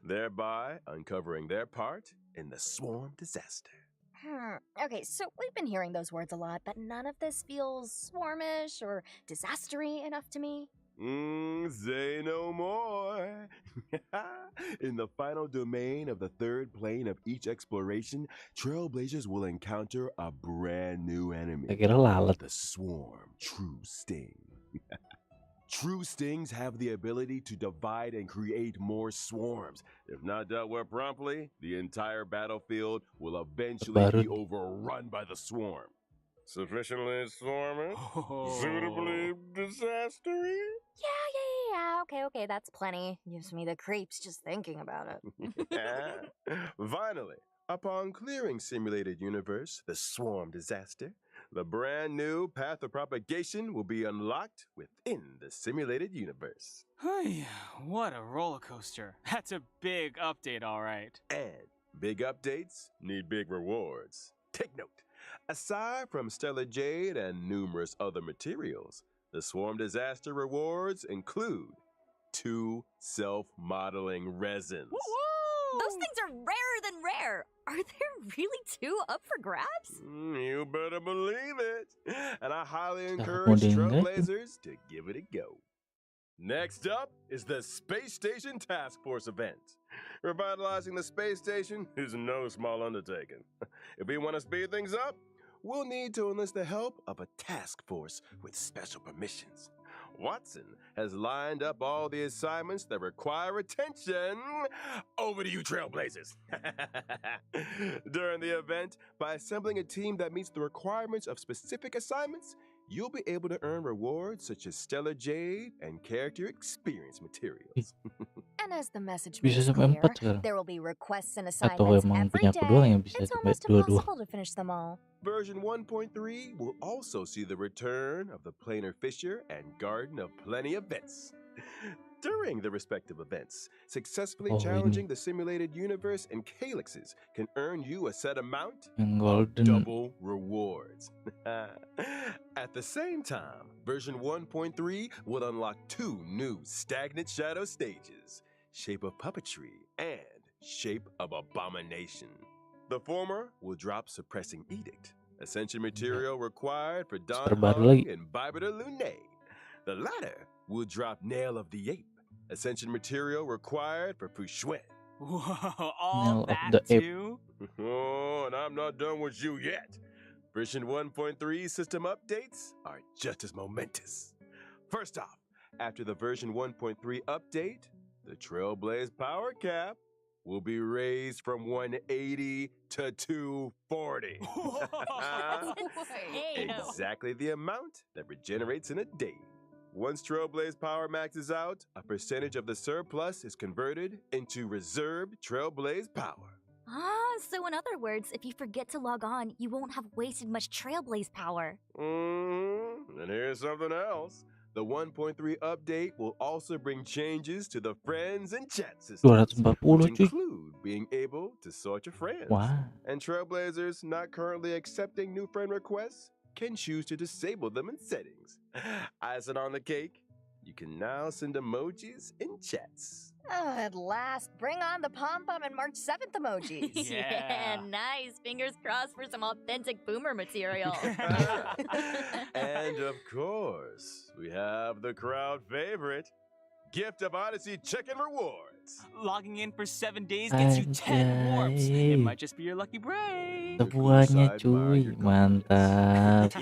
thereby uncovering their part in the swarm disaster. Okay, so we've been hearing those words a lot, but none of this feels swarmish or disastery enough to me. Say no more. In the final domain of the third plane of each exploration, Trailblazers will encounter a brand new enemy. Saya kira lalat. The Swarm True Sting. True Stings have the ability to divide and create more swarms. If not dealt with promptly, the entire battlefield will eventually be overrun by the swarm. Sufficiently swarmy? Suitably disastery? Yeah, okay, that's plenty. Gives me the creeps just thinking about it. Finally, upon clearing Simulated Universe, the swarm disaster, the brand new path of propagation will be unlocked within the Simulated Universe. What a roller coaster. That's a big update, all right. And big updates need big rewards. Take note, aside from Stellar Jade and numerous other materials, the Swarm Disaster rewards include 2 self-modeling resins. Woo! Those things are rarer than rare. Are there really 2 up for grabs? You better believe it. And I highly encourage Trailblazers to give it a go. Next up is the Space Station Task Force event. Revitalizing the space station is no small undertaking. If we want to speed things up, we'll need to enlist the help of a task force with special permissions. Watson has lined up all the assignments that require attention. Over to you, Trailblazers. During the event, by assembling a team that meets the requirements of specific assignments, you'll be able to earn rewards such as Stellar Jade and character experience materials. And as the message Bisa makes sampai 4 clear, sekarang. there will be requests and Atau assignments emang every punya aku doang day. yang bisa It's sampai almost 22. impossible to finish them all. Version 1.3 will also see the return of the Planar Fisher and Garden of Plenty events. During the respective events, successfully challenging the simulated universe and calyxes can earn you a set amount of double rewards. At the same time, version 1.3 will unlock 2 new stagnant shadow stages, Shape of Puppetry and Shape of Abomination. The former will drop Suppressing Edict, Ascension material required for Don Hung and Bibita Lune. The latter will drop Nail of the Ape, Ascension material required for Fushuen. Whoa, all that too? Oh, and I'm not done with you yet. Version 1.3 system updates are just as momentous. First off, after the version 1.3 update, the Trailblaze power cap will be raised from 180 to 240. Exactly the amount that regenerates in a day. Once Trailblaze power maxes out, a percentage of the surplus is converted into reserved Trailblaze power. So in other words, if you forget to log on, you won't have wasted much Trailblaze power. And here's something else. The 1.3 update will also bring changes to the friends and chat systems, which include being able to sort your friends. And Trailblazers not currently accepting new friend requests can choose to disable them in settings. Icing on the cake, you can now send emojis in chats. At last, bring on the pom-pom and March 7th emojis. Yeah, nice. Fingers crossed for some authentic boomer material. And of course, we have the crowd favorite, Gift of Odyssey Chicken Rewards. Logging in for 7 days gets you 10 warps. It might just be your lucky break. Sebuahnya cuy, mantap.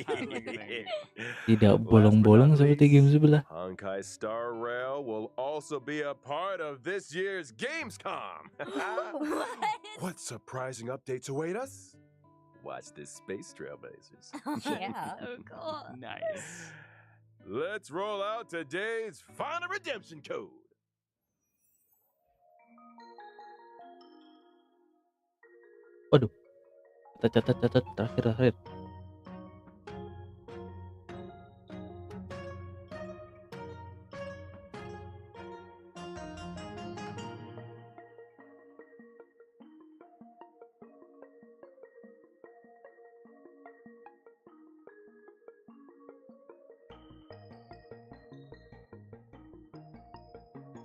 Tidak bolong-bolong seperti game sebelah. Honkai Star Rail will also be a part of this year's Gamescom. What surprising updates await us? Watch this space, Trailblazers. Yeah. Cool. Nice. Let's roll out today's final redemption code. Waduh, kita catat terakhir.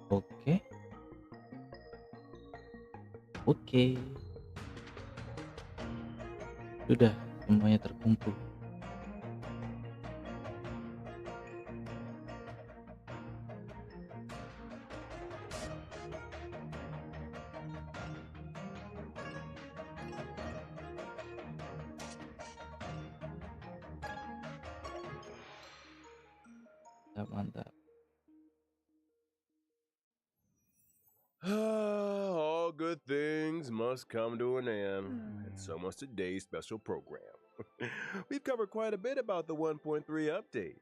Oke. Oke. Sudah semuanya terkumpul. Mantap, mantap. All good things must come to an end, and so must today's special program. We've covered quite a bit about the 1.3 update.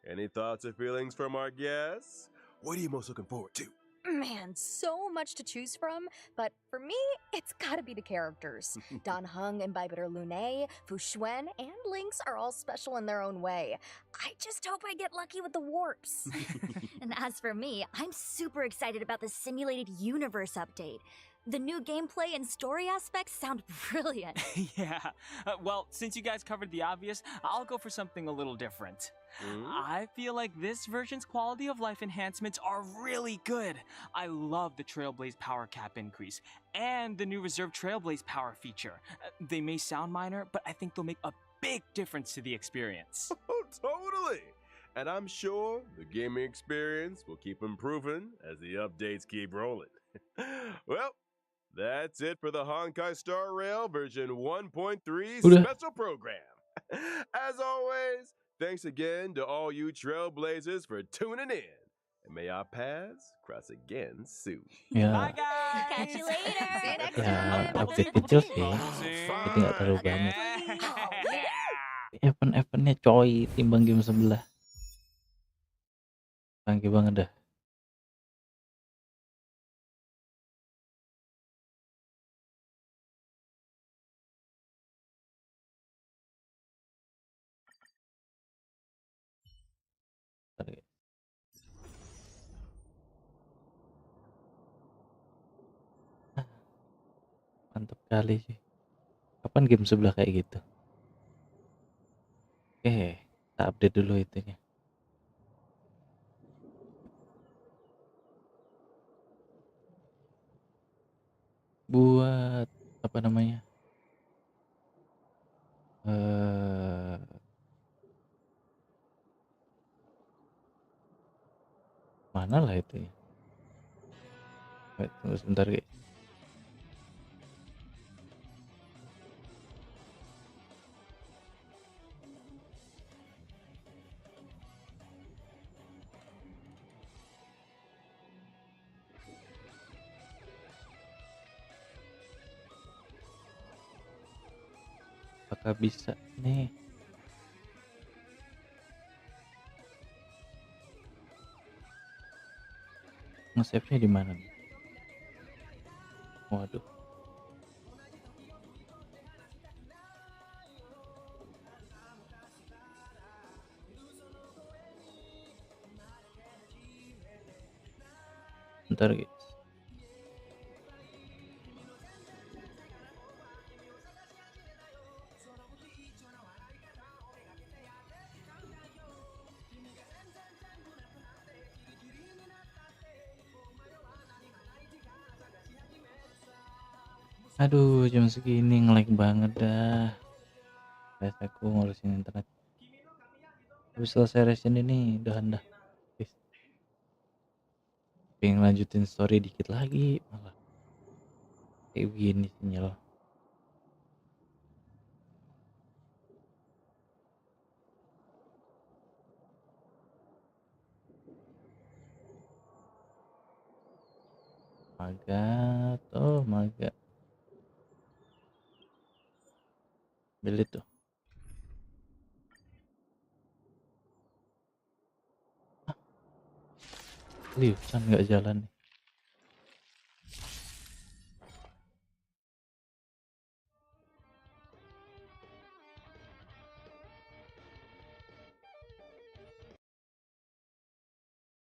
Any thoughts or feelings from our guests? What are you most looking forward to? Man, so much to choose from, but for me, it's gotta be the characters. Dan Heng and Baibitter Lune, Fu Xuan, and Lynx are all special in their own way. I just hope I get lucky with the warps. And as for me, I'm super excited about the simulated universe update. The new gameplay and story aspects sound brilliant. Yeah. Well, since you guys covered the obvious, I'll go for something a little different. I feel like this version's quality of life enhancements are really good. I love the Trailblaze power cap increase and the new Reserve Trailblaze power feature. They may sound minor, but I think they'll make a big difference to the experience. Oh, totally! And I'm sure the gaming experience will keep improving as the updates keep rolling. Well, that's it for the Honkai Star Rail version 1.3 Udah. special program. As always, thanks again to all you trailblazers for tuning in. And may our paths cross again soon. Ya, Bye guys. Catch you later. See you next ya time. update kecil sih. Jadi nggak terlalu banyak. Event-eventnya coy timbang game sebelah. Canggih banget dah. Bentar, guys. Mantap kali sih. Kapan game sebelah kayak gitu? Oke, kita update dulu itunya. Buat apa namanya? Mana lah itu ya? Wait, tunggu sebentar guys. Apakah bisa nih? Nge-save-nya di mana nih? Waduh. Bentar guys. Aduh, jam segini nge-lag banget dah. Guys, aku ngurusin internet. Habis selesai resin ini, udahan dah. Guys. Pengen lanjutin story dikit lagi, malah kayak begini sinyal. Maga, oh maga. Beli tuh. Liusan nggak jalan nih.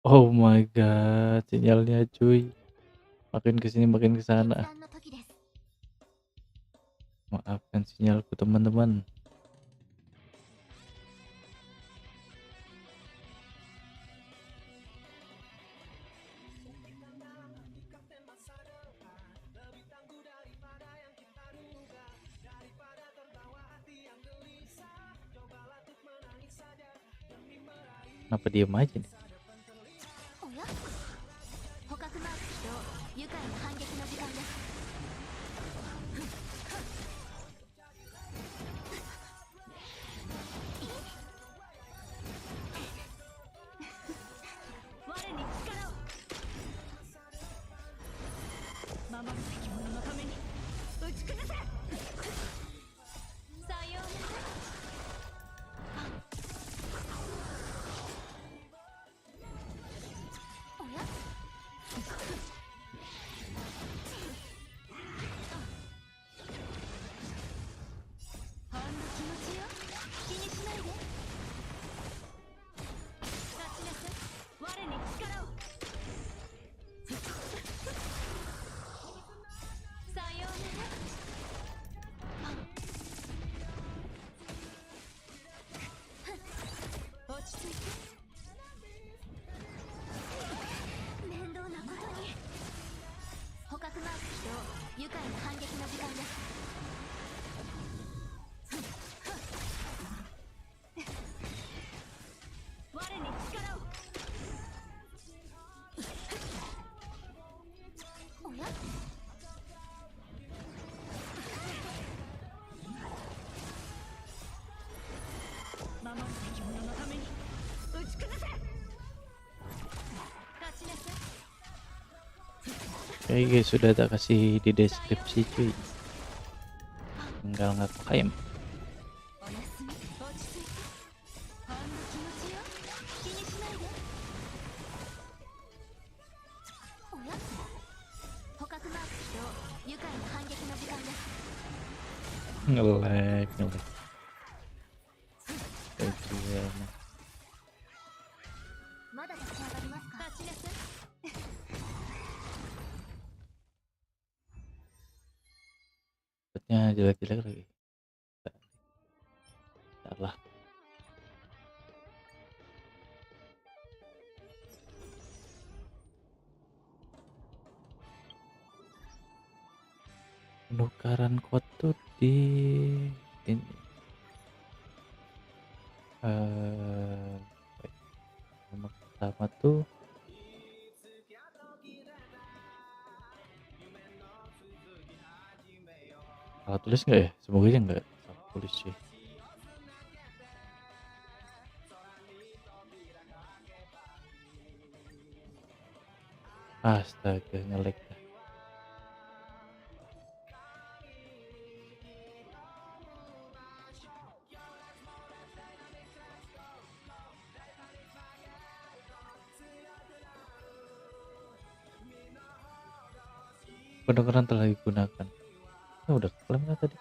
Oh my god, sinyalnya cuy. Makin kesini makin kesana. Maafkan sinyalku teman-teman. Kenapa diem aja nih? おや捕獲マーク起動愉快な反撃の時間です 我に力を守るべき者のために打ち崩せさようなら おやほんの気持ちよ気にしないで立ちなさい我に力をさようなら落ち着いて面倒なことに捕獲マーク起動愉快な反撃の時間です我に力をおや守るべき者のために打ち崩せ立ちなさい Oke guys, sudah tak kasih di deskripsi cuy. Tinggal ngeklaim. おやすみ落ち着いてほんの気持ちよ気にしないでおや捕獲マーク起動愉快な反撃の時間です Nge-lag. Bagian. まだ立ち上がりますか立ちなさい Sepertinya jelek-jelek lagi. Salah. Penukaran kode di ini. Nomor pertama tuh salah tulis nggak ya? Semoga aja nggak salah tulis sih. Astaga, nge-lag dah. Penukaran telah digunakan. Udah klaim nggak tadi?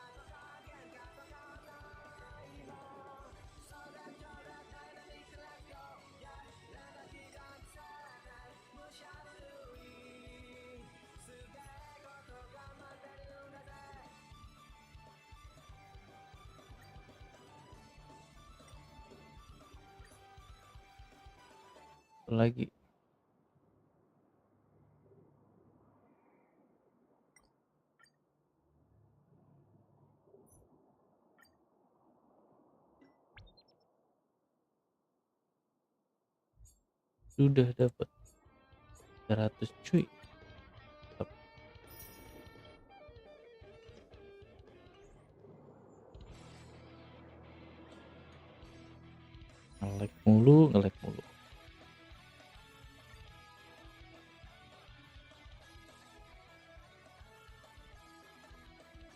Lagi. Sudah dapat 100 cuy. Nge-lag mulu, nge-lag mulu.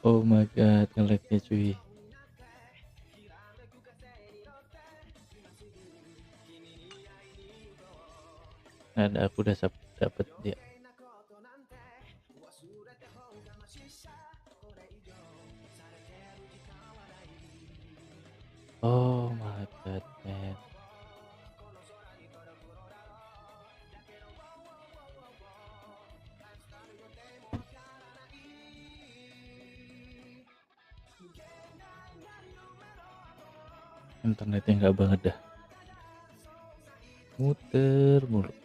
Oh my god, nge-lagnya cuy. Ada aku udah dapet dia. Oh my god, man. Internetnya nggak banget dah. Muter mulu.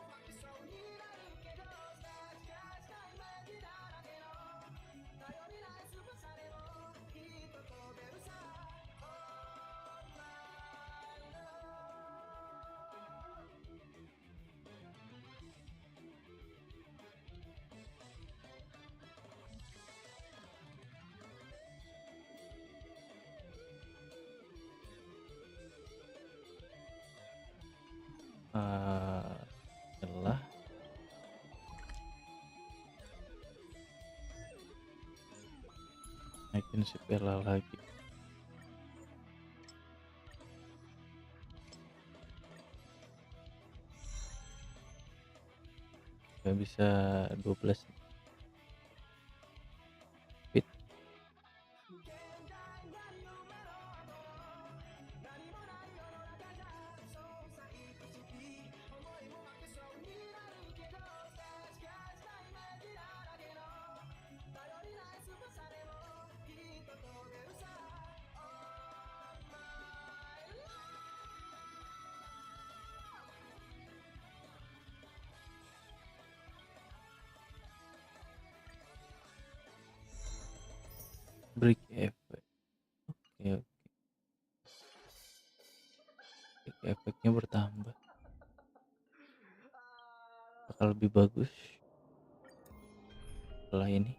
naikin si Bella lagi. Gak bisa 12 fit. Break effect. Oke, break efeknya bertambah. Bakal lebih bagus setelah ini.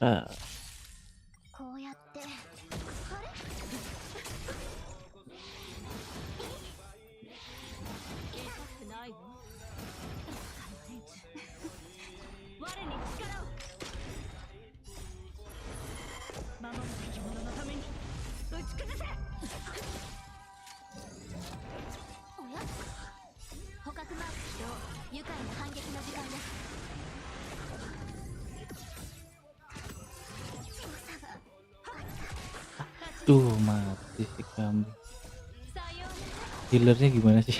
Ah, こうやってあれ痛くないの我に力を守るべき者のために打ち崩せおや捕獲マーク起動愉快な反撃の時間です tuh mati si kambing. Healernya gimana sih?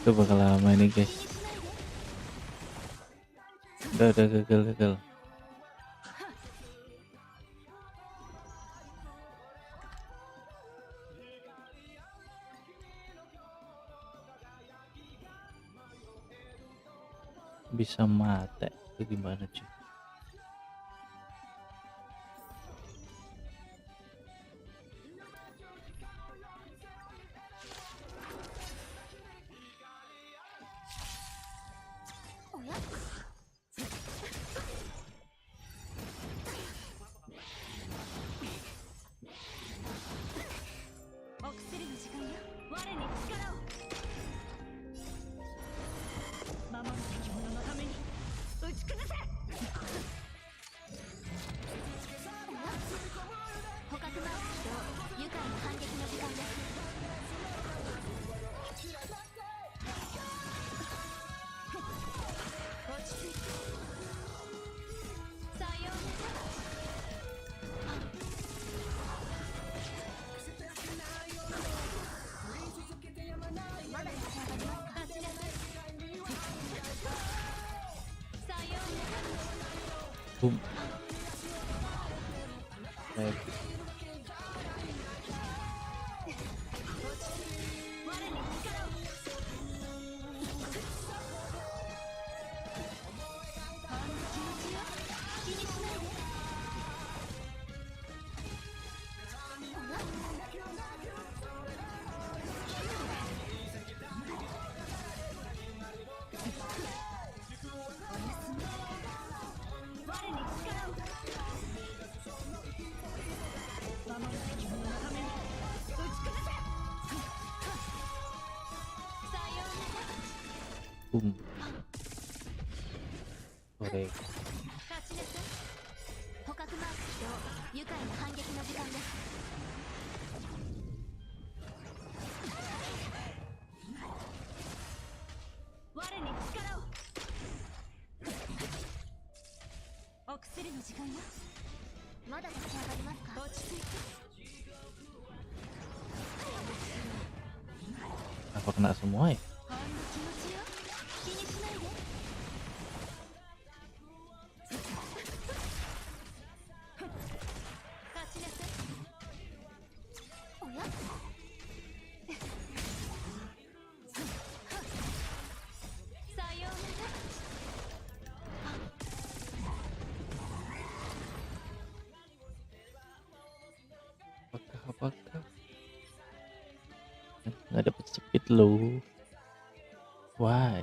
Itu bakal lama ini guys. Udah gagal. Bisa mati itu gimana cuy? Boom. Boom. Korek. 捕獲マーク起動愉快な反撃の時間です 我に力をお薬の時間よまだ立ち上がりますか落ち着いて Apa kena semua ya? ほんの気持ちよ気にしないで 立ちなさいおやさようなら Apakah nggak dapet speed loh? Why?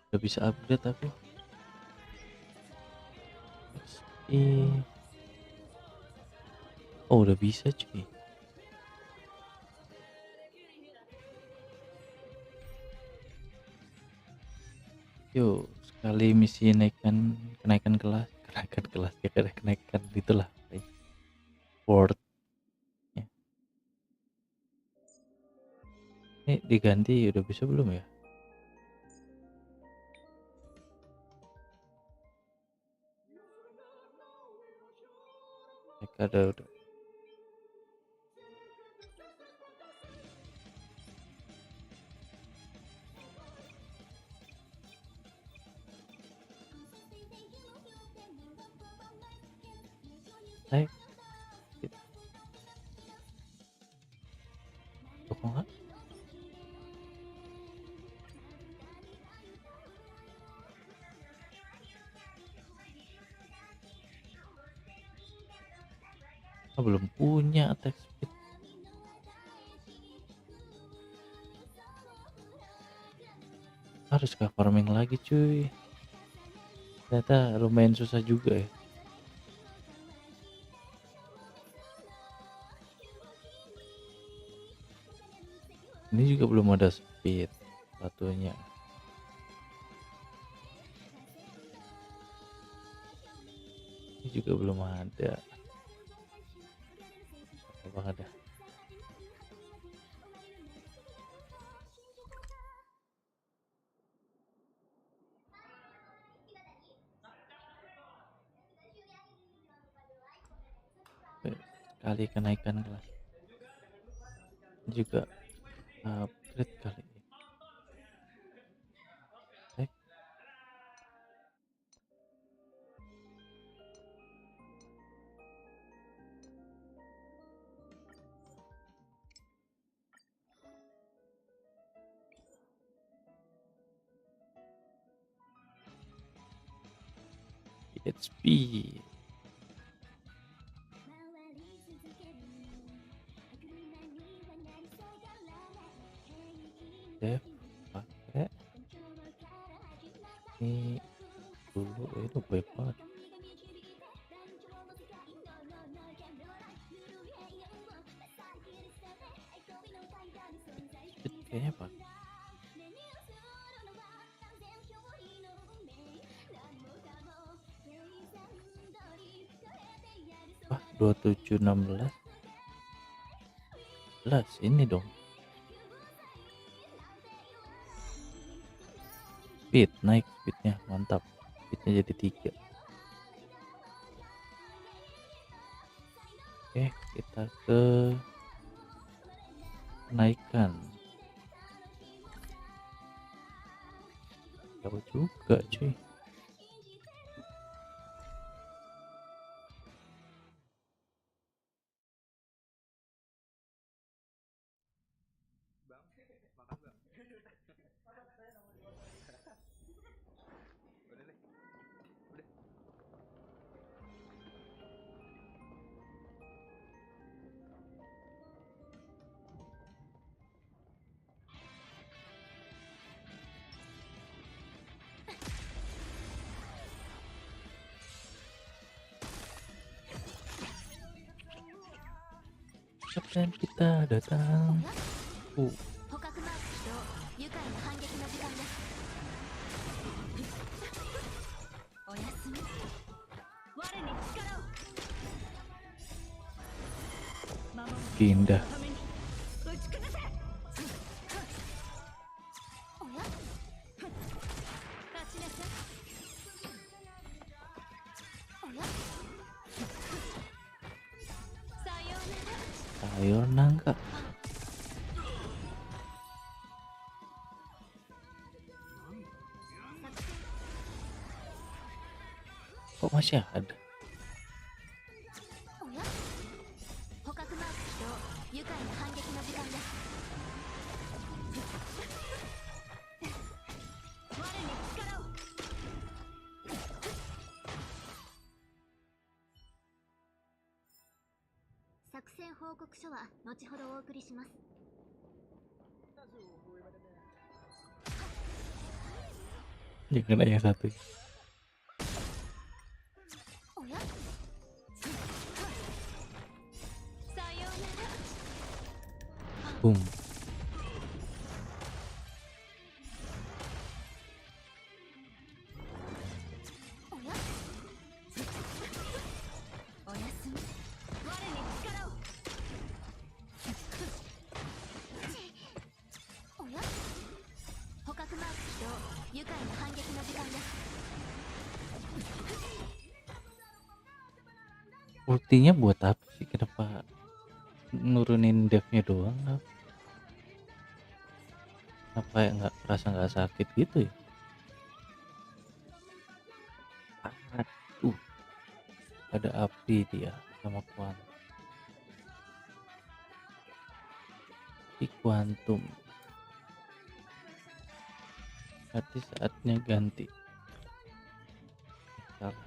Udah bisa upgrade aku. Oh udah bisa cuy. Yuk, sekali misi kenaikan kelas, ya kenaikan itulah. Word. Ya. Ini diganti udah bisa belum ya? Mereka udah. Dukung nggak? Belum punya attack speed. Harus ke farming lagi cuy. Ternyata lumayan susah juga ya. Ini juga belum ada speed satunya. Ini juga belum ada. Apa ada? Sekali kenaikan kelas. Ini juga upgrade kali. HP. Dev pakai ini dulu, itu baik banget. Speed kayaknya pak. Wah, 2716 ini dong. Speed naik, speednya mantap, speednya jadi 3. Oke, kita ke kenaikan. Jauh juga cuy. Kapan kita datang? Pindah. Sayur nangka. Kok masih ada? Jangan yang satu. Boom. Oke, Ultinya buat apa sih? Kenapa nurunin devnya doang? Kenapa nggak perasa nggak sakit gitu ya? Aduh, ada api dia sama kuantum. Berarti saatnya ganti. Salah.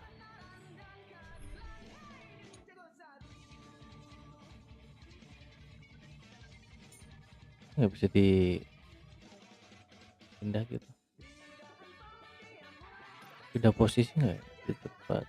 Nggak bisa dipindah gitu. Pindah posisi nggak ya? Di tempat.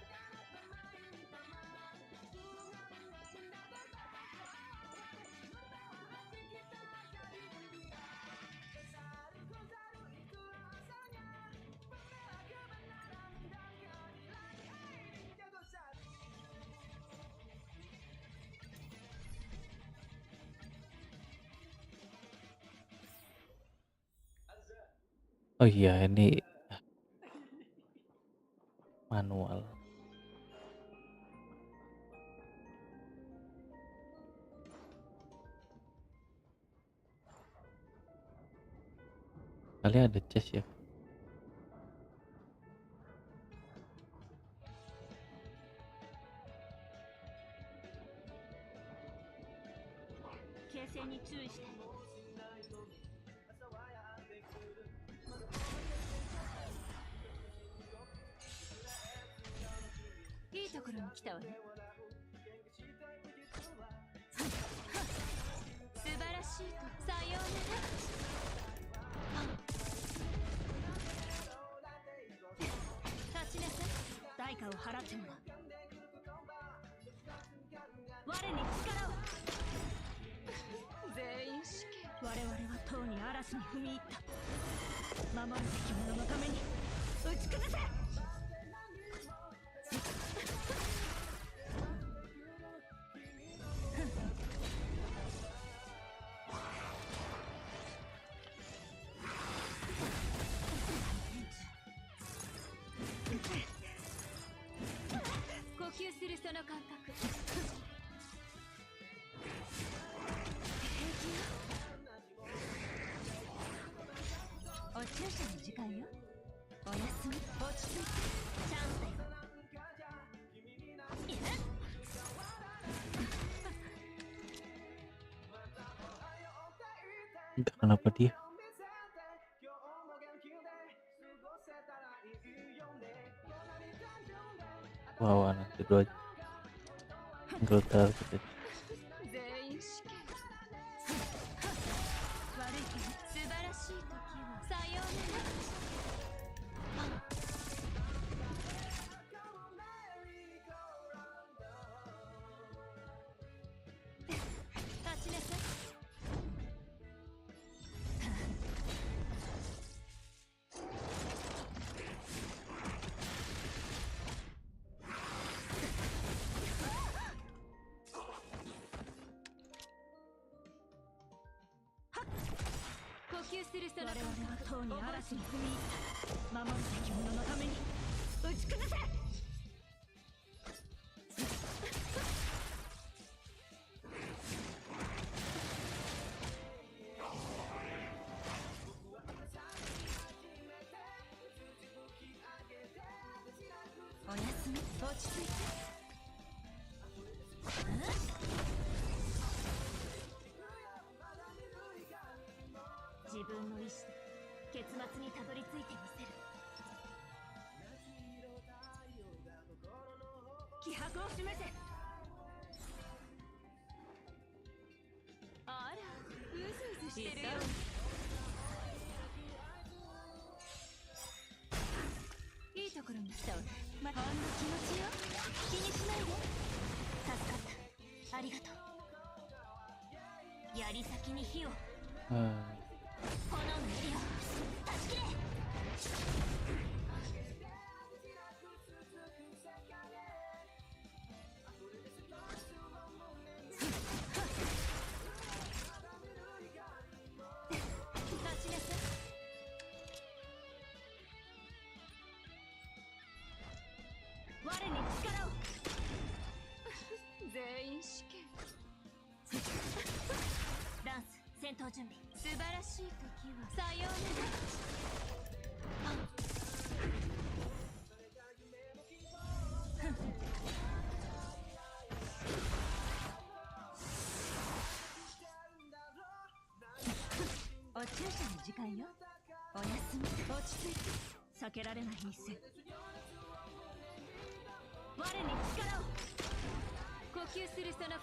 Oh iya, ini manual. Kali ada chest ya. Entah kenapa dia. Wow, anak itu aja. Gelutar gitu. 準備。素晴らしい時はさようなら。お注射の時間よ。おやすみ。落ち着いて。避けられないミス。我に力を。呼吸するその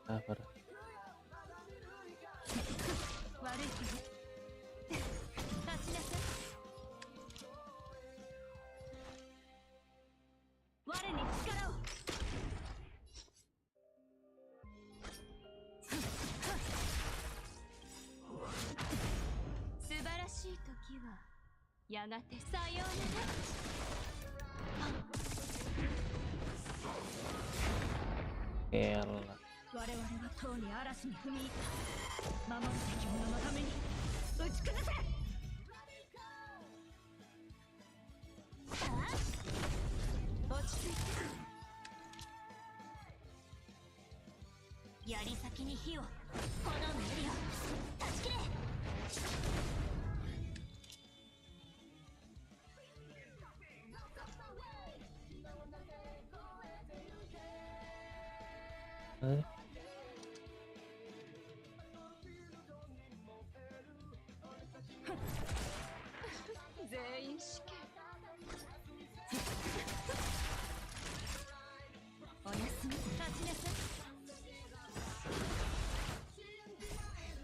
Sabar. 悪いけど立ちなさい。我に力を。素晴らしい時はやがてさようなら。Elah. 我々はとうに嵐に踏み入った。守るべき者のために打ち崩せ。落ち着いて。槍先に火を。炎の槍を断ち切れ。全員死刑。おやすみ。立ちなさい。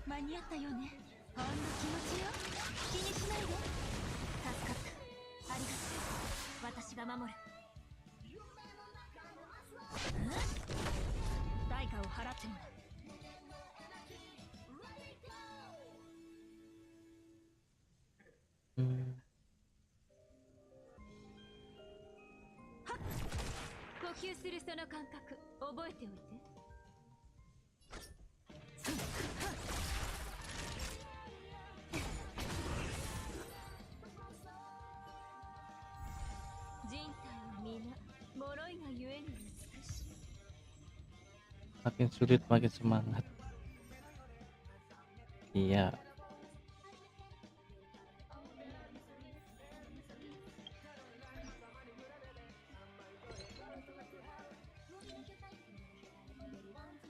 間に合ったよね。ほんの気持ちよ。気にしないで。助かった。ありがとう。私が守る。代価を払ってもらう。呼吸するその感覚覚えておいて。人体は皆脆いがゆえに美しい。 Makin sulit makin semangat. Iya.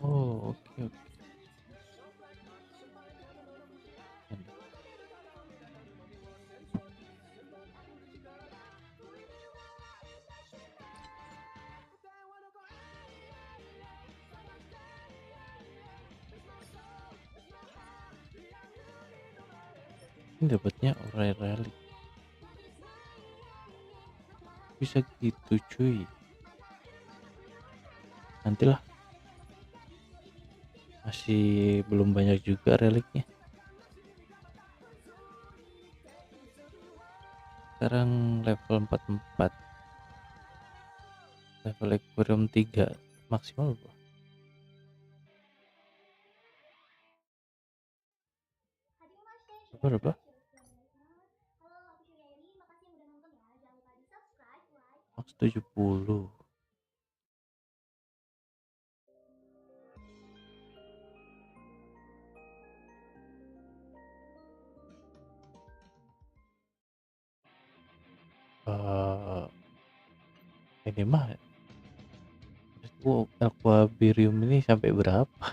Oh, oke. Ini dapatnya rally. Bisa gitu cuy. Nantilah. Masih belum banyak juga reliknya. Sekarang level 44. Level Aquarium 3 maksimal berapa? Berapa? Max 70. Ini mah aquarium ini sampai berapa?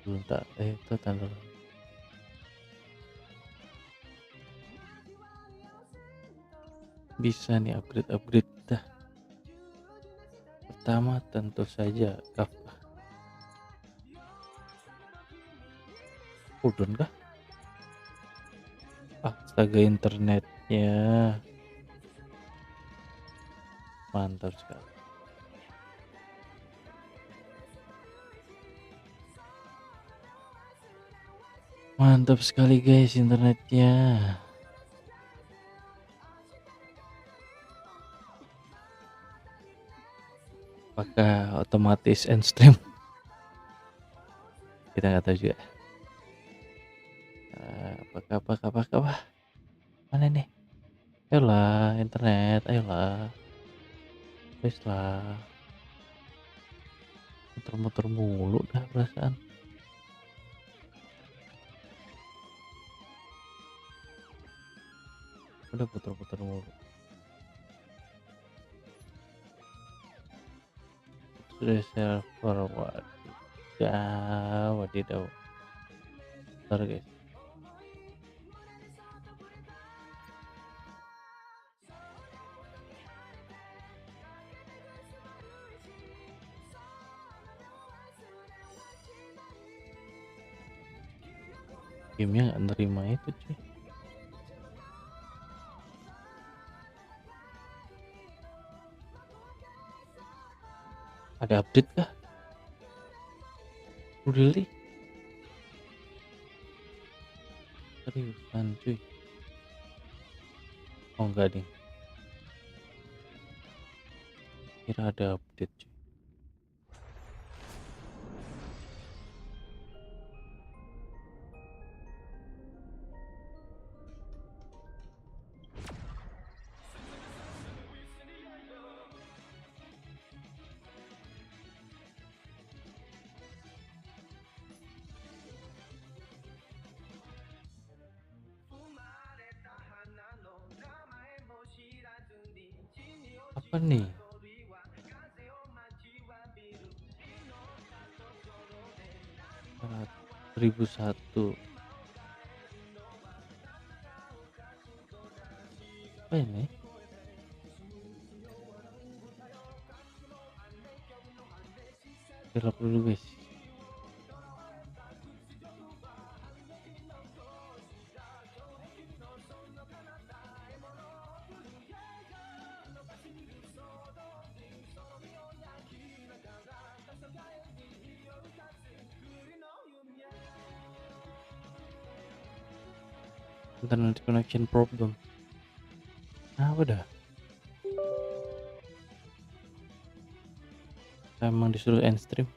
Belum tak itu tanda. Bisa nih upgrade dah. Pertama tentu saja Kafka. Udah kah? Astaga, internetnya mantap sekali. Mantap sekali guys internetnya. Apakah otomatis end stream? Kita nggak tahu juga. Apakah mana nih? Ayolah internet, ayolah. Please lah. Muter-muter mulu dah perasaan. Udah puter-puter mulu. Sudah server wadidaw. Bentar guys. Gamenya nggak nerima itu cuy. Ada update kah? Really? Seriusan cuy. Oh enggak ding. Kira ada update cuy. Apa nih? 1001. Apa ini? Belok dulu guys. Internet connection problem. Apa dah? Saya emang disuruh end stream.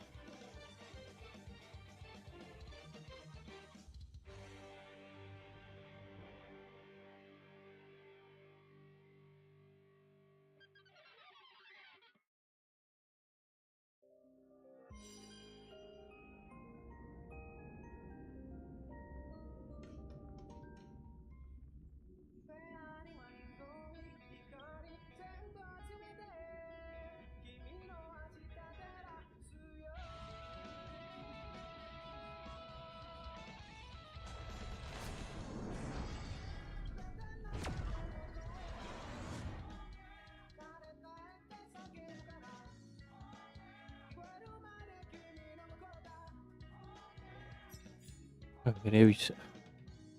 Akhirnya bisa.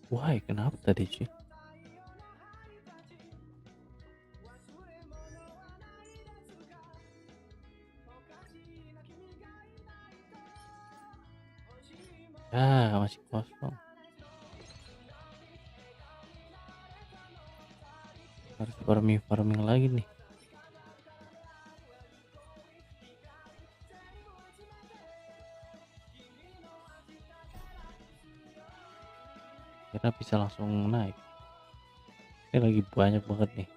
Why? Kenapa tadi cuy? Masih kosong. Harus farming lagi nih. Kira bisa langsung naik. Ini lagi banyak banget nih.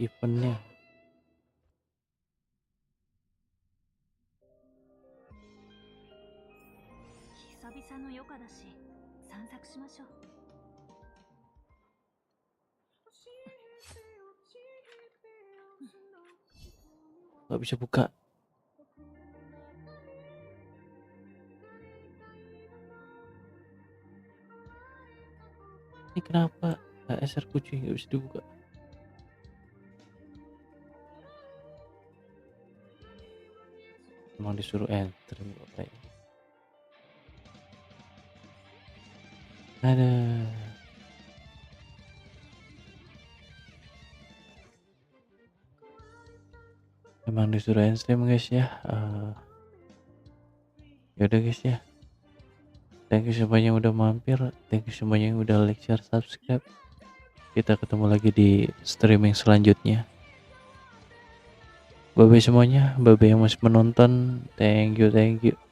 Eventnya. 久々の余暇だし、散策しましょう。Gak bisa buka. Ini kenapa ASR kucing gak bisa dibuka? Emang disuruh enter apa ya? Ada. Emang disuruh end stream guys ya. Yaudah guys ya. Thank you semuanya yang udah mampir. Thank you semuanya yang udah like, share, subscribe. Kita ketemu lagi di streaming selanjutnya. Bye-bye semuanya, bye-bye yang masih menonton. Thank you, thank you.